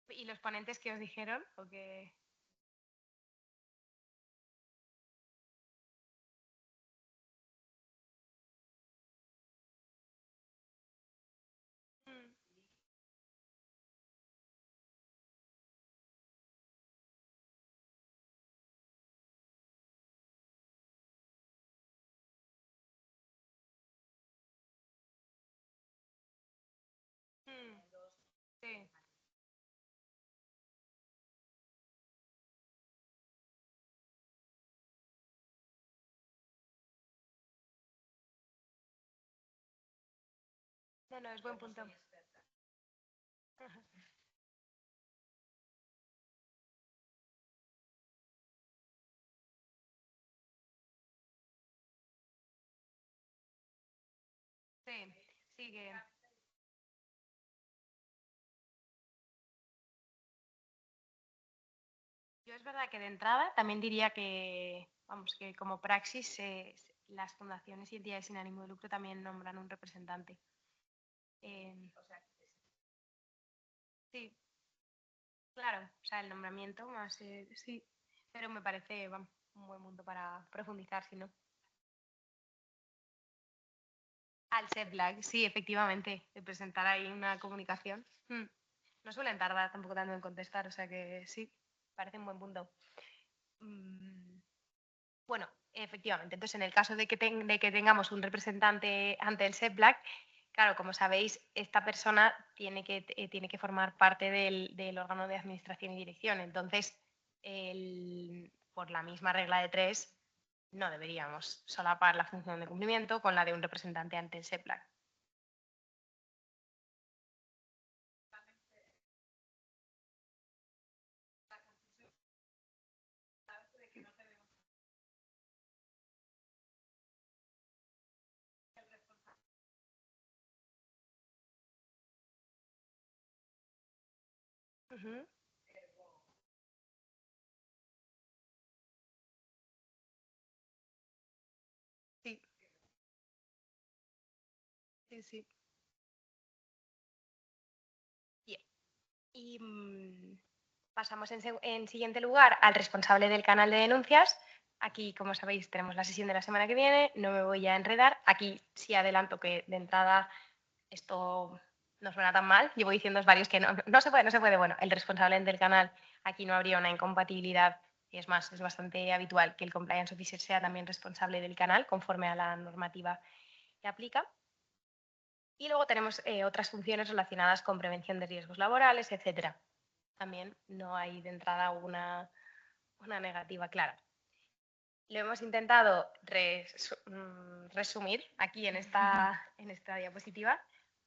¿Y los ponentes que os dijeron? ¿O que... Mm. Mm. Sí. No, es buen punto. Ajá. Sí, sí que... Yo es verdad que de entrada también diría que, vamos, que como praxis las fundaciones y entidades sin ánimo de lucro también nombran un representante. O sea, sí, claro, o sea, el nombramiento más, sí, pero me parece, vamos, un buen punto para profundizar, si no. Al ser Black, sí, efectivamente, de presentar ahí una comunicación. No suelen tardar tampoco tanto en contestar, o sea que sí, parece un buen punto. Mm, Bueno, efectivamente, entonces en el caso de de que tengamos un representante ante el SEPLAC, claro, como sabéis, esta persona tiene que formar parte del órgano de administración y dirección. Entonces, por la misma regla de tres, no deberíamos solapar la función de cumplimiento con la de un representante ante el SEPLAC. Ujú. Sí, sí, sí. Bien. Y pasamos en siguiente lugar al responsable del canal de denuncias. Aquí, como sabéis, tenemos la sesión de la semana que viene. No me voy a enredar. Aquí sí adelanto que de entrada esto no suena tan mal. Llevo diciendo varios que no se puede, no se puede. Bueno, el responsable del canal, aquí no habría una incompatibilidad. Y es más, es bastante habitual que el compliance officer sea también responsable del canal conforme a la normativa que aplica. Y luego tenemos otras funciones relacionadas con prevención de riesgos laborales, etcétera. También no hay de entrada una negativa clara. Lo hemos intentado resumir aquí en esta diapositiva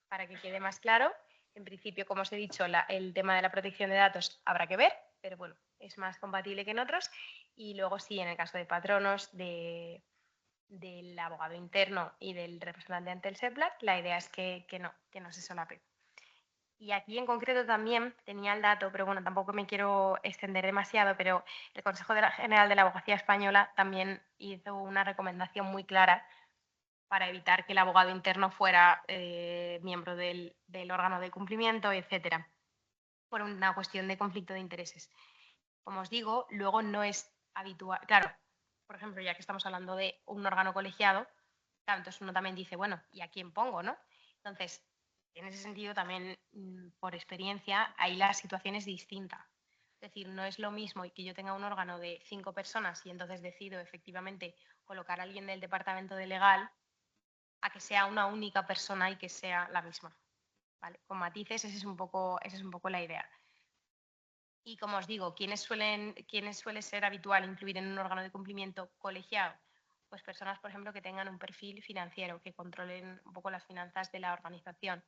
para que quede más claro. En principio, como os he dicho, el tema de la protección de datos habrá que ver, pero bueno, es más compatible que en otros. Y luego sí, en el caso de patronos, del abogado interno y del representante ante el SEPLAC, la idea es que no se solape. Y aquí en concreto también tenía el dato, pero bueno, tampoco me quiero extender demasiado, pero el Consejo General de la Abogacía Española también hizo una recomendación muy clara para evitar que el abogado interno fuera miembro del órgano de cumplimiento, etcétera, por una cuestión de conflicto de intereses. Como os digo, luego no es habitual, claro, por ejemplo, ya que estamos hablando de un órgano colegiado, claro, entonces uno también dice, bueno, ¿y a quién pongo, no? Entonces, en ese sentido también, por experiencia, ahí la situación es distinta. Es decir, no es lo mismo que yo tenga un órgano de 5 personas y entonces decido efectivamente colocar a alguien del departamento de legal a que sea una única persona y que sea la misma. ¿Vale? Con matices, esa es un poco la idea. Y como os digo, ¿quiénes suele ser habitual incluir en un órgano de cumplimiento colegiado? Pues personas, por ejemplo, que tengan un perfil financiero, que controlen un poco las finanzas de la organización.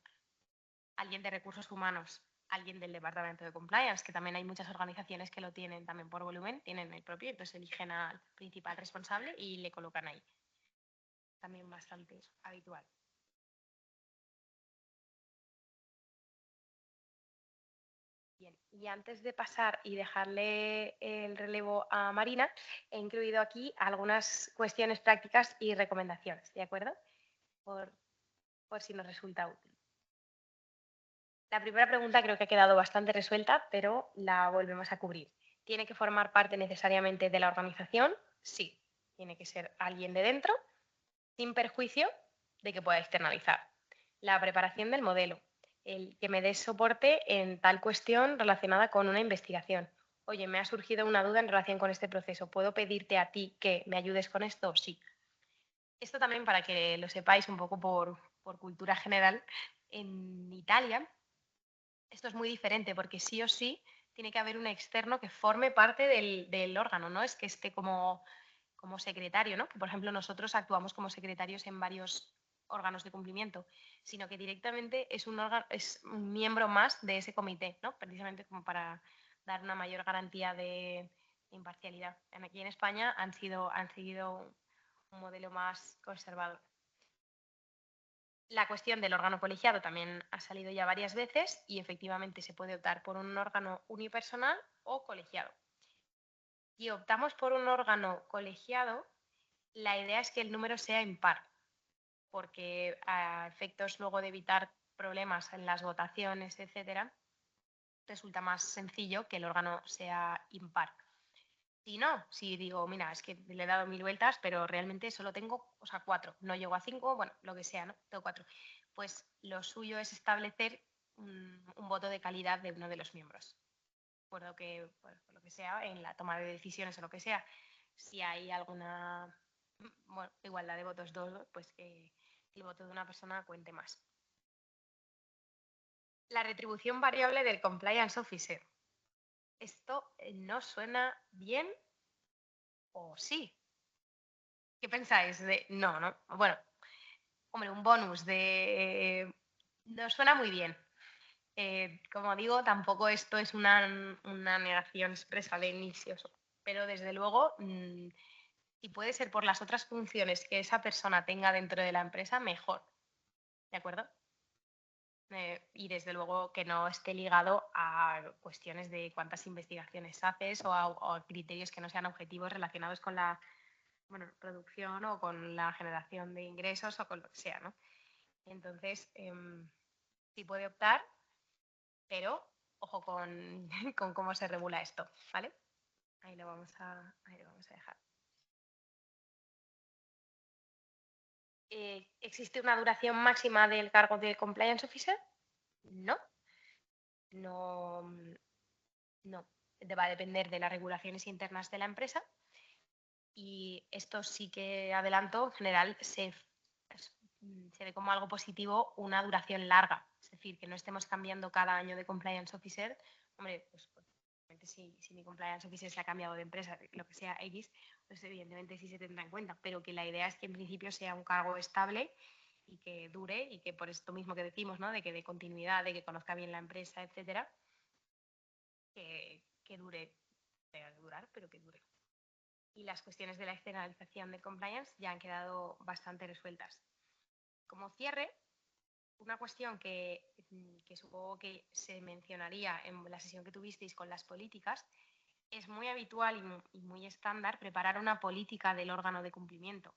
Alguien de recursos humanos, alguien del departamento de compliance, que también hay muchas organizaciones que lo tienen también por volumen, tienen el propio, entonces eligen al principal responsable y le colocan ahí. También bastante habitual. Bien, y antes de pasar y dejarle el relevo a Marina, he incluido aquí algunas cuestiones prácticas y recomendaciones, ¿de acuerdo? Por si nos resulta útil. La primera pregunta creo que ha quedado bastante resuelta, pero la volvemos a cubrir. ¿Tiene que formar parte necesariamente de la organización? Sí, tiene que ser alguien de dentro, sin perjuicio de que pueda externalizar. La preparación del modelo, el que me des soporte en tal cuestión relacionada con una investigación. Oye, me ha surgido una duda en relación con este proceso. ¿Puedo pedirte a ti que me ayudes con esto? Sí. Esto también para que lo sepáis un poco por cultura general. En Italia, esto es muy diferente porque sí o sí tiene que haber un externo que forme parte del órgano, no es que esté como secretario, ¿no? Que, por ejemplo, nosotros actuamos como secretarios en varios órganos de cumplimiento, sino que directamente es un miembro más de ese comité, ¿no? Precisamente como para dar una mayor garantía de imparcialidad. Aquí en España han seguido un modelo más conservador. La cuestión del órgano colegiado también ha salido ya varias veces y efectivamente se puede optar por un órgano unipersonal o colegiado. Si optamos por un órgano colegiado, la idea es que el número sea impar, porque a efectos luego de evitar problemas en las votaciones, etcétera, resulta más sencillo que el órgano sea impar. Si no, si digo, mira, es que le he dado 1000 vueltas, pero realmente solo tengo, 4, no llego a 5, bueno, lo que sea, ¿no? Tengo 4. Pues lo suyo es establecer un voto de calidad de uno de los miembros. Por lo que sea, en la toma de decisiones o lo que sea, si hay alguna igualdad de votos dos, pues que el voto de una persona cuente más. La retribución variable del compliance officer. ¿Esto no suena bien o sí? ¿Qué pensáis? No, ¿no? Bueno, hombre, un bonus de... no suena muy bien. Como digo, tampoco esto es una negación expresa de inicios, pero desde luego, si puede ser por las otras funciones que esa persona tenga dentro de la empresa, mejor. ¿De acuerdo? Y desde luego que no esté ligado a cuestiones de cuántas investigaciones haces o a criterios que no sean objetivos relacionados con la producción o con la generación de ingresos o con lo que sea, ¿no? Entonces, sí puede optar, pero ojo con, con cómo se regula esto, ¿vale? Ahí lo vamos a dejar. ¿Existe una duración máxima del cargo de Compliance Officer? No. No. Va a depender de las regulaciones internas de la empresa y esto sí que adelanto, en general se ve como algo positivo una duración larga, es decir, que no estemos cambiando cada año de Compliance Officer. Hombre, pues si mi Compliance Officer se ha cambiado de empresa, lo que sea X, pues evidentemente sí se tendrá en cuenta, pero que la idea es que en principio sea un cargo estable y que dure y que por esto mismo que decimos, ¿no? De que de continuidad, de que conozca bien la empresa, etcétera, que dure, tenga que durar, pero que dure. Y las cuestiones de la externalización de compliance ya han quedado bastante resueltas. Como cierre, una cuestión que supongo que se mencionaría en la sesión que tuvisteis con las políticas, es muy habitual y muy estándar preparar una política del órgano de cumplimiento.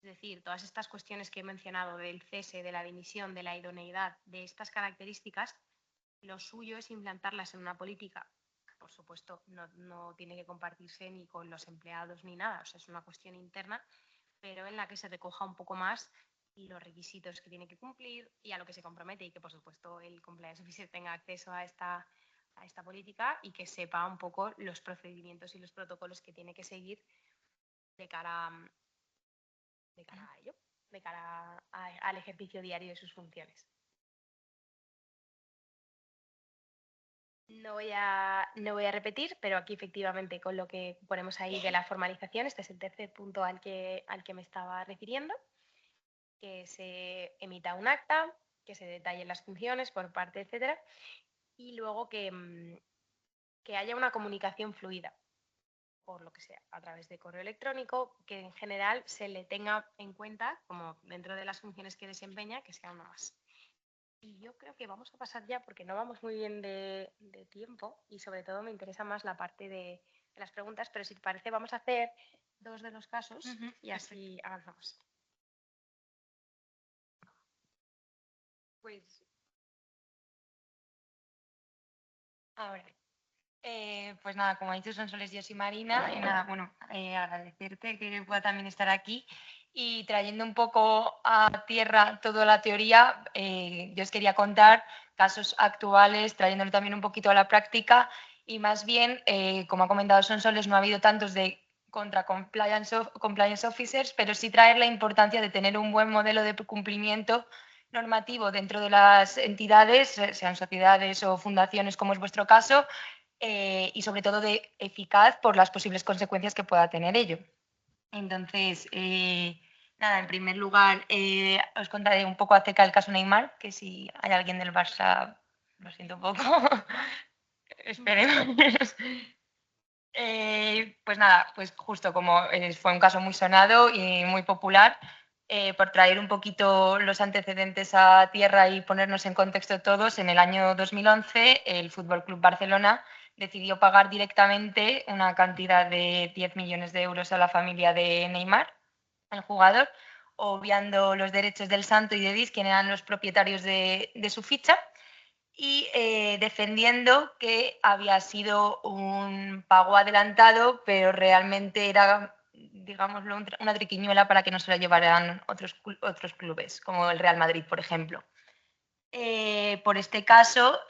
Es decir, todas estas cuestiones que he mencionado del cese, de la dimisión, de la idoneidad, de estas características, lo suyo es implantarlas en una política. Por supuesto, no tiene que compartirse ni con los empleados ni nada, o sea, es una cuestión interna, pero en la que se recoja un poco más los requisitos que tiene que cumplir y a lo que se compromete y que, por supuesto, el compliance officer tenga acceso a esta política y que sepa un poco los procedimientos y los protocolos que tiene que seguir de cara a ello, de cara al ejercicio diario de sus funciones. No voy a repetir, pero aquí efectivamente con lo que ponemos ahí de la formalización, este es el tercer punto al que me estaba refiriendo, que se emita un acta, que se detallen las funciones por parte, etcétera, y luego que haya una comunicación fluida, por lo que sea, a través de correo electrónico, que en general se le tenga en cuenta, como dentro de las funciones que desempeña, que sea una más. Y yo creo que vamos a pasar ya, porque no vamos muy bien de tiempo y sobre todo me interesa más la parte de las preguntas, pero si te parece vamos a hacer 2 de los casos y así avanzamos. Pues ahora, pues nada, como ha dicho Sonsoles, yo soy Marina y nada, bueno, agradecerte que pueda también estar aquí y trayendo un poco a tierra toda la teoría, yo os quería contar casos actuales, trayéndolo también un poquito a la práctica y más bien, como ha comentado Sonsoles, no ha habido tantos de contra compliance officers, pero sí traer la importancia de tener un buen modelo de cumplimiento normativo dentro de las entidades, sean sociedades o fundaciones como es vuestro caso, y sobre todo de eficaz por las posibles consecuencias que pueda tener ello. Entonces, nada, en primer lugar, os contaré un poco acerca del caso Neymar, que si hay alguien del Barça, lo siento un poco, esperemos. Pues nada, pues justo como fue un caso muy sonado y muy popular, por traer un poquito los antecedentes a tierra y ponernos en contexto todos, en el año 2011 el Fútbol Club Barcelona decidió pagar directamente una cantidad de 10 millones de euros a la familia de Neymar, el jugador, obviando los derechos del Santo y de Dis, quienes eran los propietarios de su ficha, y defendiendo que había sido un pago adelantado, pero realmente era, digámoslo, una triquiñuela para que no se lo llevaran otros clubes, como el Real Madrid, por ejemplo. Por este caso,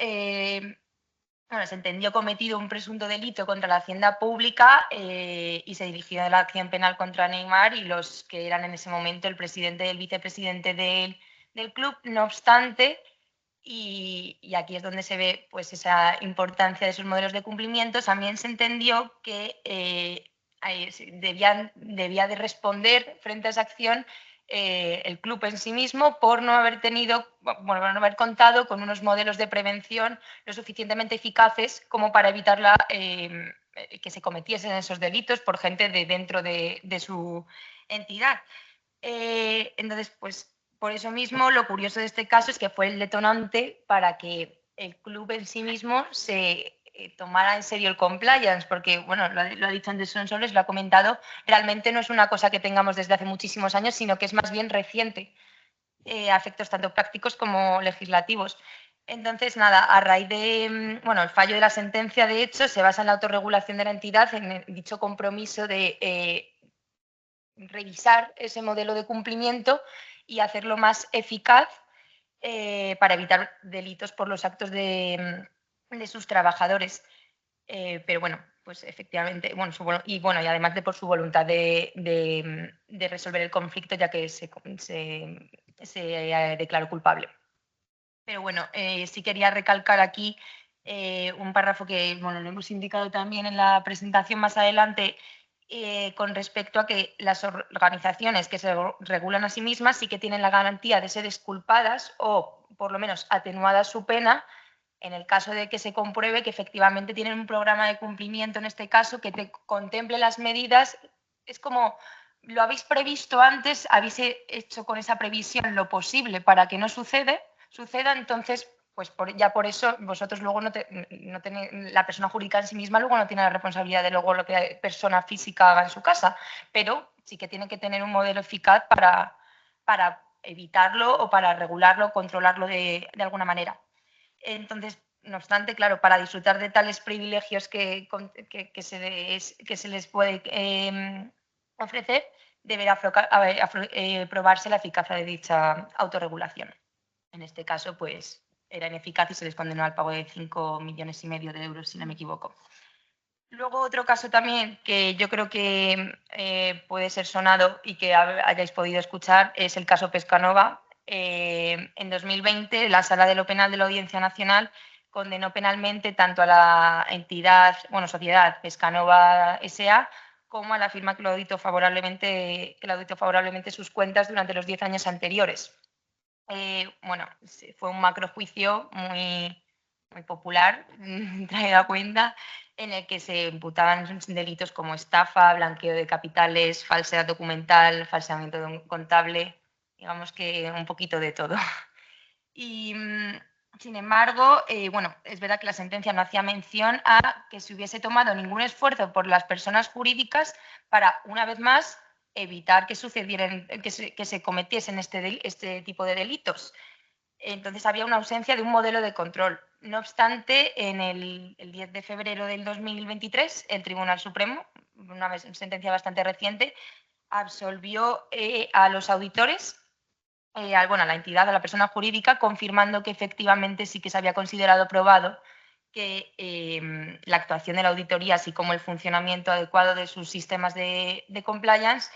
bueno, se entendió cometido un presunto delito contra la hacienda pública y se dirigió la acción penal contra Neymar y los que eran en ese momento el presidente y el vicepresidente del club. No obstante, y aquí es donde se ve pues, esa importancia de esos modelos de cumplimiento, también se entendió que debía de responder frente a esa acción el club en sí mismo por no haber por no haber contado con unos modelos de prevención lo suficientemente eficaces como para evitar que se cometiesen esos delitos por gente de dentro de su entidad. Entonces, pues por eso mismo, lo curioso de este caso es que fue el detonante para que el club en sí mismo se tomara en serio el compliance, porque, bueno, lo ha dicho antes Sonsoles, lo ha comentado, realmente no es una cosa que tengamos desde hace muchísimos años, sino que es más bien reciente, a efectos tanto prácticos como legislativos. Entonces, nada, a raíz de, bueno, el fallo de la sentencia, de hecho, se basa en la autorregulación de la entidad, en dicho compromiso de revisar ese modelo de cumplimiento y hacerlo más eficaz para evitar delitos por los actos de sus trabajadores. Pero bueno, pues efectivamente, bueno, y además por su voluntad de resolver el conflicto, ya que se declaró culpable. Pero bueno, sí quería recalcar aquí un párrafo que, bueno, lo hemos indicado también en la presentación más adelante, con respecto a que las organizaciones que se regulan a sí mismas sí que tienen la garantía de ser exculpadas o por lo menos atenuada su pena en el caso de que se compruebe que efectivamente tienen un programa de cumplimiento, en este caso, que te contemple las medidas. Es como, lo habéis previsto antes, habéis hecho con esa previsión lo posible para que no suceda, entonces, pues ya por eso vosotros luego no tenéis, la persona jurídica en sí misma luego no tiene la responsabilidad de luego lo que la persona física haga en su casa, pero sí que tiene que tener un modelo eficaz para evitarlo o para regularlo, controlarlo de alguna manera. Entonces, no obstante, claro, para disfrutar de tales privilegios que se les puede ofrecer, deberá probarse la eficacia de dicha autorregulación. En este caso, pues, era ineficaz y se les condenó al pago de 5,5 millones de euros, si no me equivoco. Luego, otro caso también que yo creo que puede ser sonado y que hayáis podido escuchar es el caso Pescanova. En 2020, la Sala de lo Penal de la Audiencia Nacional condenó penalmente tanto a la entidad, sociedad Pescanova S.A., como a la firma que lo auditó favorablemente sus cuentas durante los 10 años anteriores. Fue un macrojuicio muy, muy popular, traído a cuenta, en el que se imputaban delitos como estafa, blanqueo de capitales, falsedad documental, falseamiento contable, digamos que un poquito de todo. Y, sin embargo, es verdad que la sentencia no hacía mención a que se hubiese tomado ningún esfuerzo por las personas jurídicas para, una vez más, evitar que sucedieran, que se cometiesen este tipo de delitos. Entonces había una ausencia de un modelo de control. No obstante, el 10 de febrero del 2023, el Tribunal Supremo, una sentencia bastante reciente, absolvió a los auditores, a la entidad, a la persona jurídica, confirmando que efectivamente sí que se había considerado probado que la actuación de la auditoría, así como el funcionamiento adecuado de sus sistemas de compliance,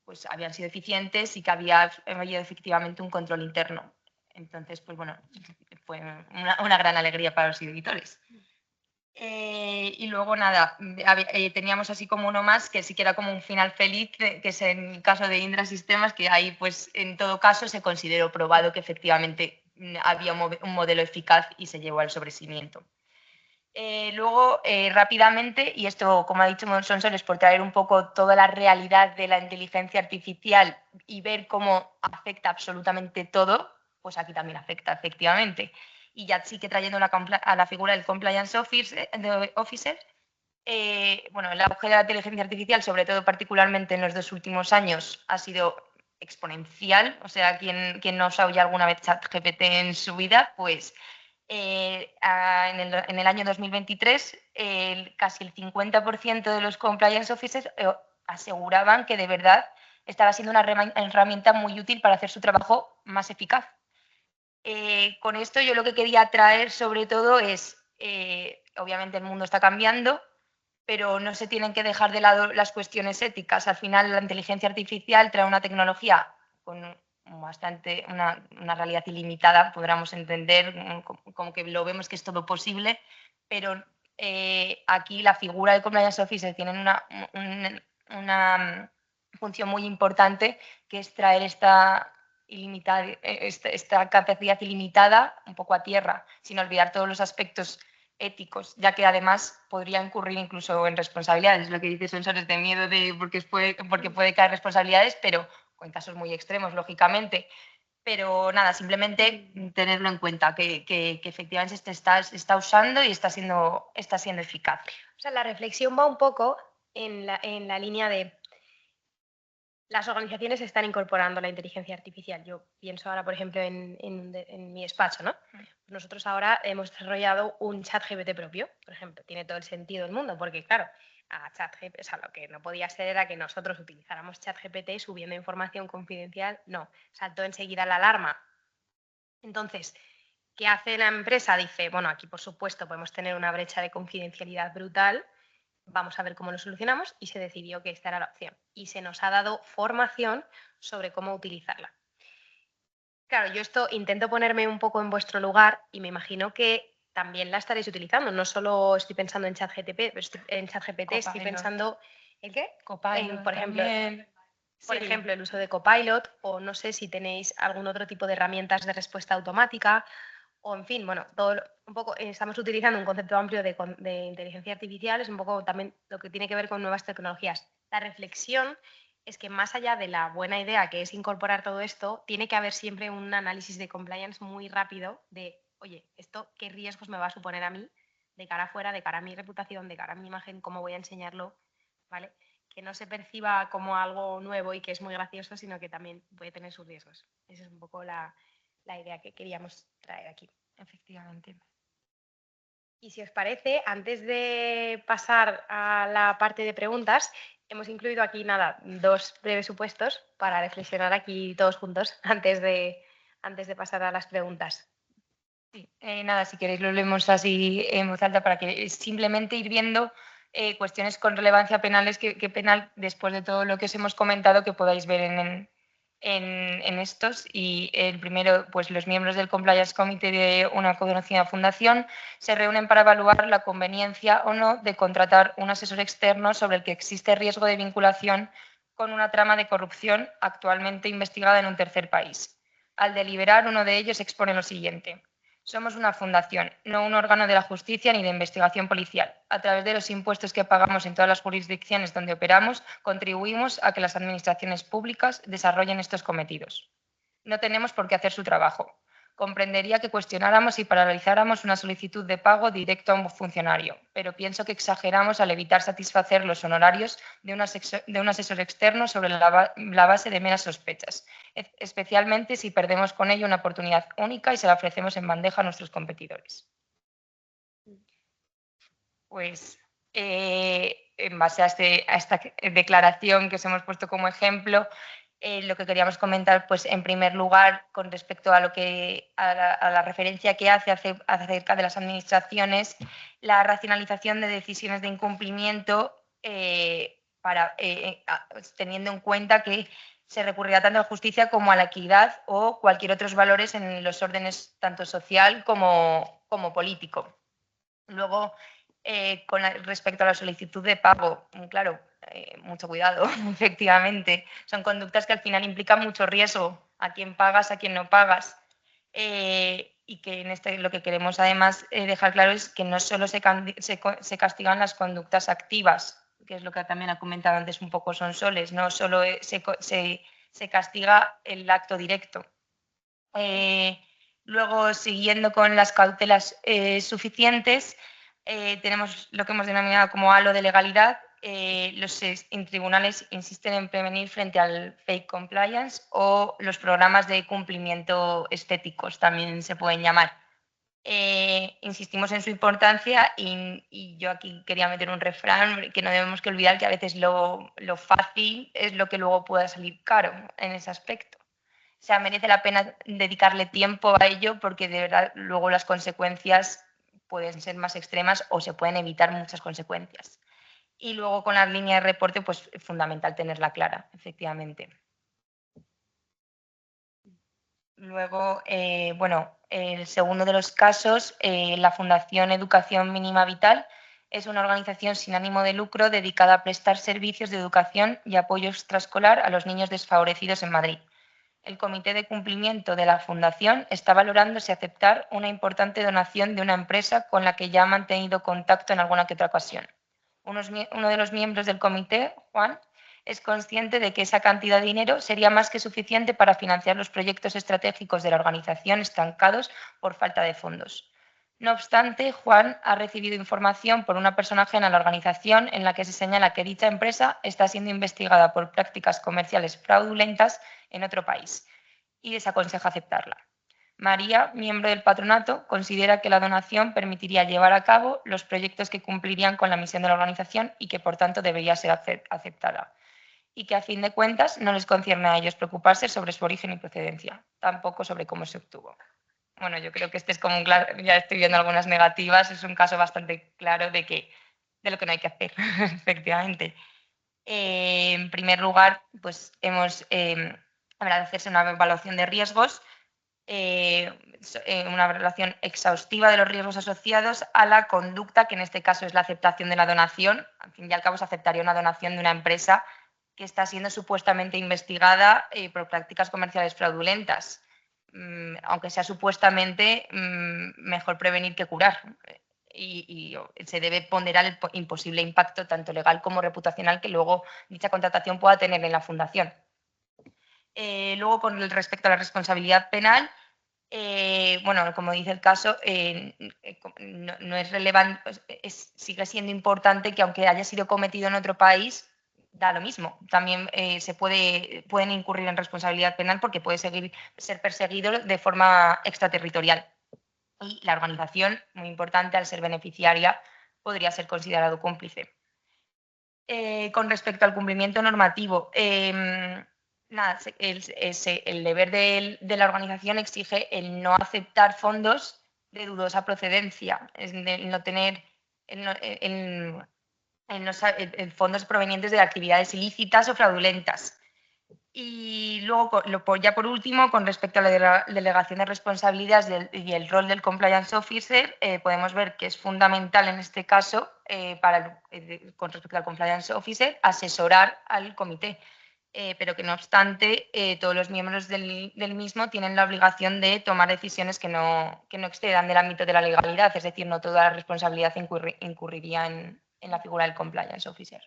pues habían sido eficientes y que había habido efectivamente un control interno. Entonces, pues bueno, fue una gran alegría para los auditores. Y luego nada, teníamos así como uno más que sí que era como un final feliz, que es en el caso de Indra Sistemas, que ahí pues en todo caso se consideró probado que efectivamente había un modelo eficaz y se llevó al sobreseimiento. Luego, rápidamente, y esto, como ha dicho Sonsoles, por traer un poco toda la realidad de la inteligencia artificial y ver cómo afecta absolutamente todo, pues aquí también afecta, efectivamente. Y ya sí que trayendo a la figura del compliance officer, el auge de la inteligencia artificial, sobre todo particularmente en los 2 últimos años, ha sido exponencial. O sea, quien no ha usado ya alguna vez ChatGPT en su vida, pues en el año 2023 casi el 50% de los compliance officers aseguraban que de verdad estaba siendo una herramienta muy útil para hacer su trabajo más eficaz. Con esto yo lo que quería traer sobre todo es, obviamente el mundo está cambiando, pero no se tienen que dejar de lado las cuestiones éticas. Al final la inteligencia artificial trae una tecnología con una realidad ilimitada, podríamos entender, como que lo vemos que es todo posible, pero aquí la figura de compliance officer tiene una función muy importante, que es traer esta capacidad ilimitada un poco a tierra, sin olvidar todos los aspectos éticos, ya que además podría incurrir incluso en responsabilidades. Lo que dice Sensores de miedo porque puede caer responsabilidades, pero en casos muy extremos, lógicamente. Pero nada, simplemente tenerlo en cuenta, que efectivamente se está usando y está siendo eficaz. O sea, la reflexión va un poco en la línea de las organizaciones están incorporando la inteligencia artificial. Yo pienso ahora, por ejemplo, en mi despacho, ¿no? Nosotros ahora hemos desarrollado un chat GPT propio, por ejemplo. Tiene todo el sentido del mundo, porque claro, a ChatGPT, o sea, lo que no podía ser era que nosotros utilizáramos ChatGPT subiendo información confidencial. No, saltó enseguida la alarma. Entonces, ¿qué hace la empresa? Dice, bueno, aquí por supuesto podemos tener una brecha de confidencialidad brutal, vamos a ver cómo lo solucionamos, y se decidió que esta era la opción. Y se nos ha dado formación sobre cómo utilizarla. Claro, yo esto intento ponerme un poco en vuestro lugar y me imagino que también la estaréis utilizando. No solo estoy pensando en ChatGPT, estoy Copilot. pensando ¿en qué? Copilot Por ejemplo, también. por Sí. ejemplo, el uso de Copilot, o no sé si tenéis algún otro tipo de herramientas de respuesta automática, o en fin, bueno, un poco estamos utilizando un concepto amplio de inteligencia artificial, es un poco también lo que tiene que ver con nuevas tecnologías. La reflexión es que más allá de la buena idea que es incorporar todo esto, tiene que haber siempre un análisis de compliance muy rápido de, oye, ¿esto qué riesgos me va a suponer a mí de cara afuera, de cara a mi reputación, de cara a mi imagen, cómo voy a enseñarlo? ¿Vale? Que no se perciba como algo nuevo y que es muy gracioso, sino que también puede tener sus riesgos. Esa es un poco la idea que queríamos traer aquí. Efectivamente. Y si os parece, antes de pasar a la parte de preguntas, hemos incluido aquí, nada, 2 breves supuestos para reflexionar aquí todos juntos antes de pasar a las preguntas. Sí, nada, si queréis lo leemos así en voz alta para que simplemente ir viendo cuestiones con relevancia penales que penal, después de todo lo que os hemos comentado, que podáis ver en estos. Y el primero, pues los miembros del Compliance Committee de una conocida fundación se reúnen para evaluar la conveniencia o no de contratar un asesor externo sobre el que existe riesgo de vinculación con una trama de corrupción actualmente investigada en un tercer país. Al deliberar, uno de ellos expone lo siguiente. Somos una fundación, no un órgano de la justicia ni de investigación policial. A través de los impuestos que pagamos en todas las jurisdicciones donde operamos, contribuimos a que las administraciones públicas desarrollen estos cometidos. No tenemos por qué hacer su trabajo. Comprendería que cuestionáramos y paralizáramos una solicitud de pago directo a un funcionario, pero pienso que exageramos al evitar satisfacer los honorarios de un asesor externo sobre la base de meras sospechas, especialmente si perdemos con ello una oportunidad única y se la ofrecemos en bandeja a nuestros competidores. Pues en base a esta declaración que os hemos puesto como ejemplo, lo que queríamos comentar, pues en primer lugar, con respecto a la referencia que hace acerca de las administraciones, la racionalización de decisiones de incumplimiento teniendo en cuenta que se recurrirá tanto a la justicia como a la equidad o cualquier otros valores en los órdenes tanto social como político. Luego, respecto a la solicitud de pago, claro, mucho cuidado, efectivamente. Son conductas que al final implican mucho riesgo, a quién pagas, a quién no pagas. Y que lo que queremos además dejar claro es que no solo se castigan las conductas activas, que es lo que también ha comentado antes un poco Sonsoles, no solo se castiga el acto directo. Luego, siguiendo con las cautelas suficientes, tenemos lo que hemos denominado como halo de legalidad. Los tribunales insisten en prevenir frente al fake compliance o los programas de cumplimiento estéticos, también se pueden llamar. Insistimos en su importancia y yo aquí quería meter un refrán que no debemos que olvidar que a veces lo fácil es lo que luego pueda salir caro en ese aspecto. O sea, merece la pena dedicarle tiempo a ello porque de verdad luego las consecuencias pueden ser más extremas o se pueden evitar muchas consecuencias. Y luego con la línea de reporte, pues es fundamental tenerla clara, efectivamente. Luego, bueno, el segundo de los casos, la Fundación Educación Mínima Vital es una organización sin ánimo de lucro dedicada a prestar servicios de educación y apoyo extraescolar a los niños desfavorecidos en Madrid. El Comité de Cumplimiento de la Fundación está valorando si aceptar una importante donación de una empresa con la que ya ha mantenido contacto en alguna que otra ocasión. Uno de los miembros del comité, Juan, es consciente de que esa cantidad de dinero sería más que suficiente para financiar los proyectos estratégicos de la organización estancados por falta de fondos. No obstante, Juan ha recibido información por una persona ajena a la organización en la que se señala que dicha empresa está siendo investigada por prácticas comerciales fraudulentas en otro país y desaconseja aceptarla. María, miembro del patronato, considera que la donación permitiría llevar a cabo los proyectos que cumplirían con la misión de la organización y que, por tanto, debería ser aceptada. Y que, a fin de cuentas, no les concierne a ellos preocuparse sobre su origen y procedencia, tampoco sobre cómo se obtuvo. Bueno, yo creo que este es como un claro, ya estoy viendo algunas negativas, es un caso bastante claro de lo que no hay que hacer, efectivamente. En primer lugar, pues habrá de hacerse una evaluación de riesgos una relación exhaustiva de los riesgos asociados a la conducta, que en este caso es la aceptación de la donación. Al fin y al cabo, se aceptaría una donación de una empresa que está siendo supuestamente investigada por prácticas comerciales fraudulentas. Aunque sea supuestamente, mejor prevenir que curar. Y se debe ponderar el imposible impacto tanto legal como reputacional que luego dicha contratación pueda tener en la fundación. Luego, con respecto a la responsabilidad penal, bueno, como dice el caso, no es relevante, sigue siendo importante que aunque haya sido cometido en otro país, da lo mismo. También pueden incurrir en responsabilidad penal porque puede ser perseguido de forma extraterritorial. Y la organización, muy importante, al ser beneficiaria, podría ser considerado cómplice. Con respecto al cumplimiento normativo, nada, el deber de la organización exige el no aceptar fondos de dudosa procedencia, el no tener fondos provenientes de actividades ilícitas o fraudulentas. Y luego, ya por último, con respecto a la delegación de responsabilidades y el rol del compliance officer, podemos ver que es fundamental en este caso, con respecto al compliance officer, asesorar al comité, pero que no obstante, todos los miembros del mismo tienen la obligación de tomar decisiones que no excedan del ámbito de la legalidad, es decir, no toda la responsabilidad incurriría en la figura del compliance officer.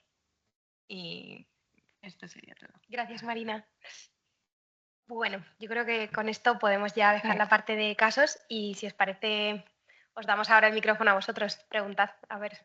Y esto sería todo. Gracias, Marina. Bueno, yo creo que con esto podemos ya dejar la parte de casos y si os parece, os damos ahora el micrófono a vosotros. Preguntad, a ver.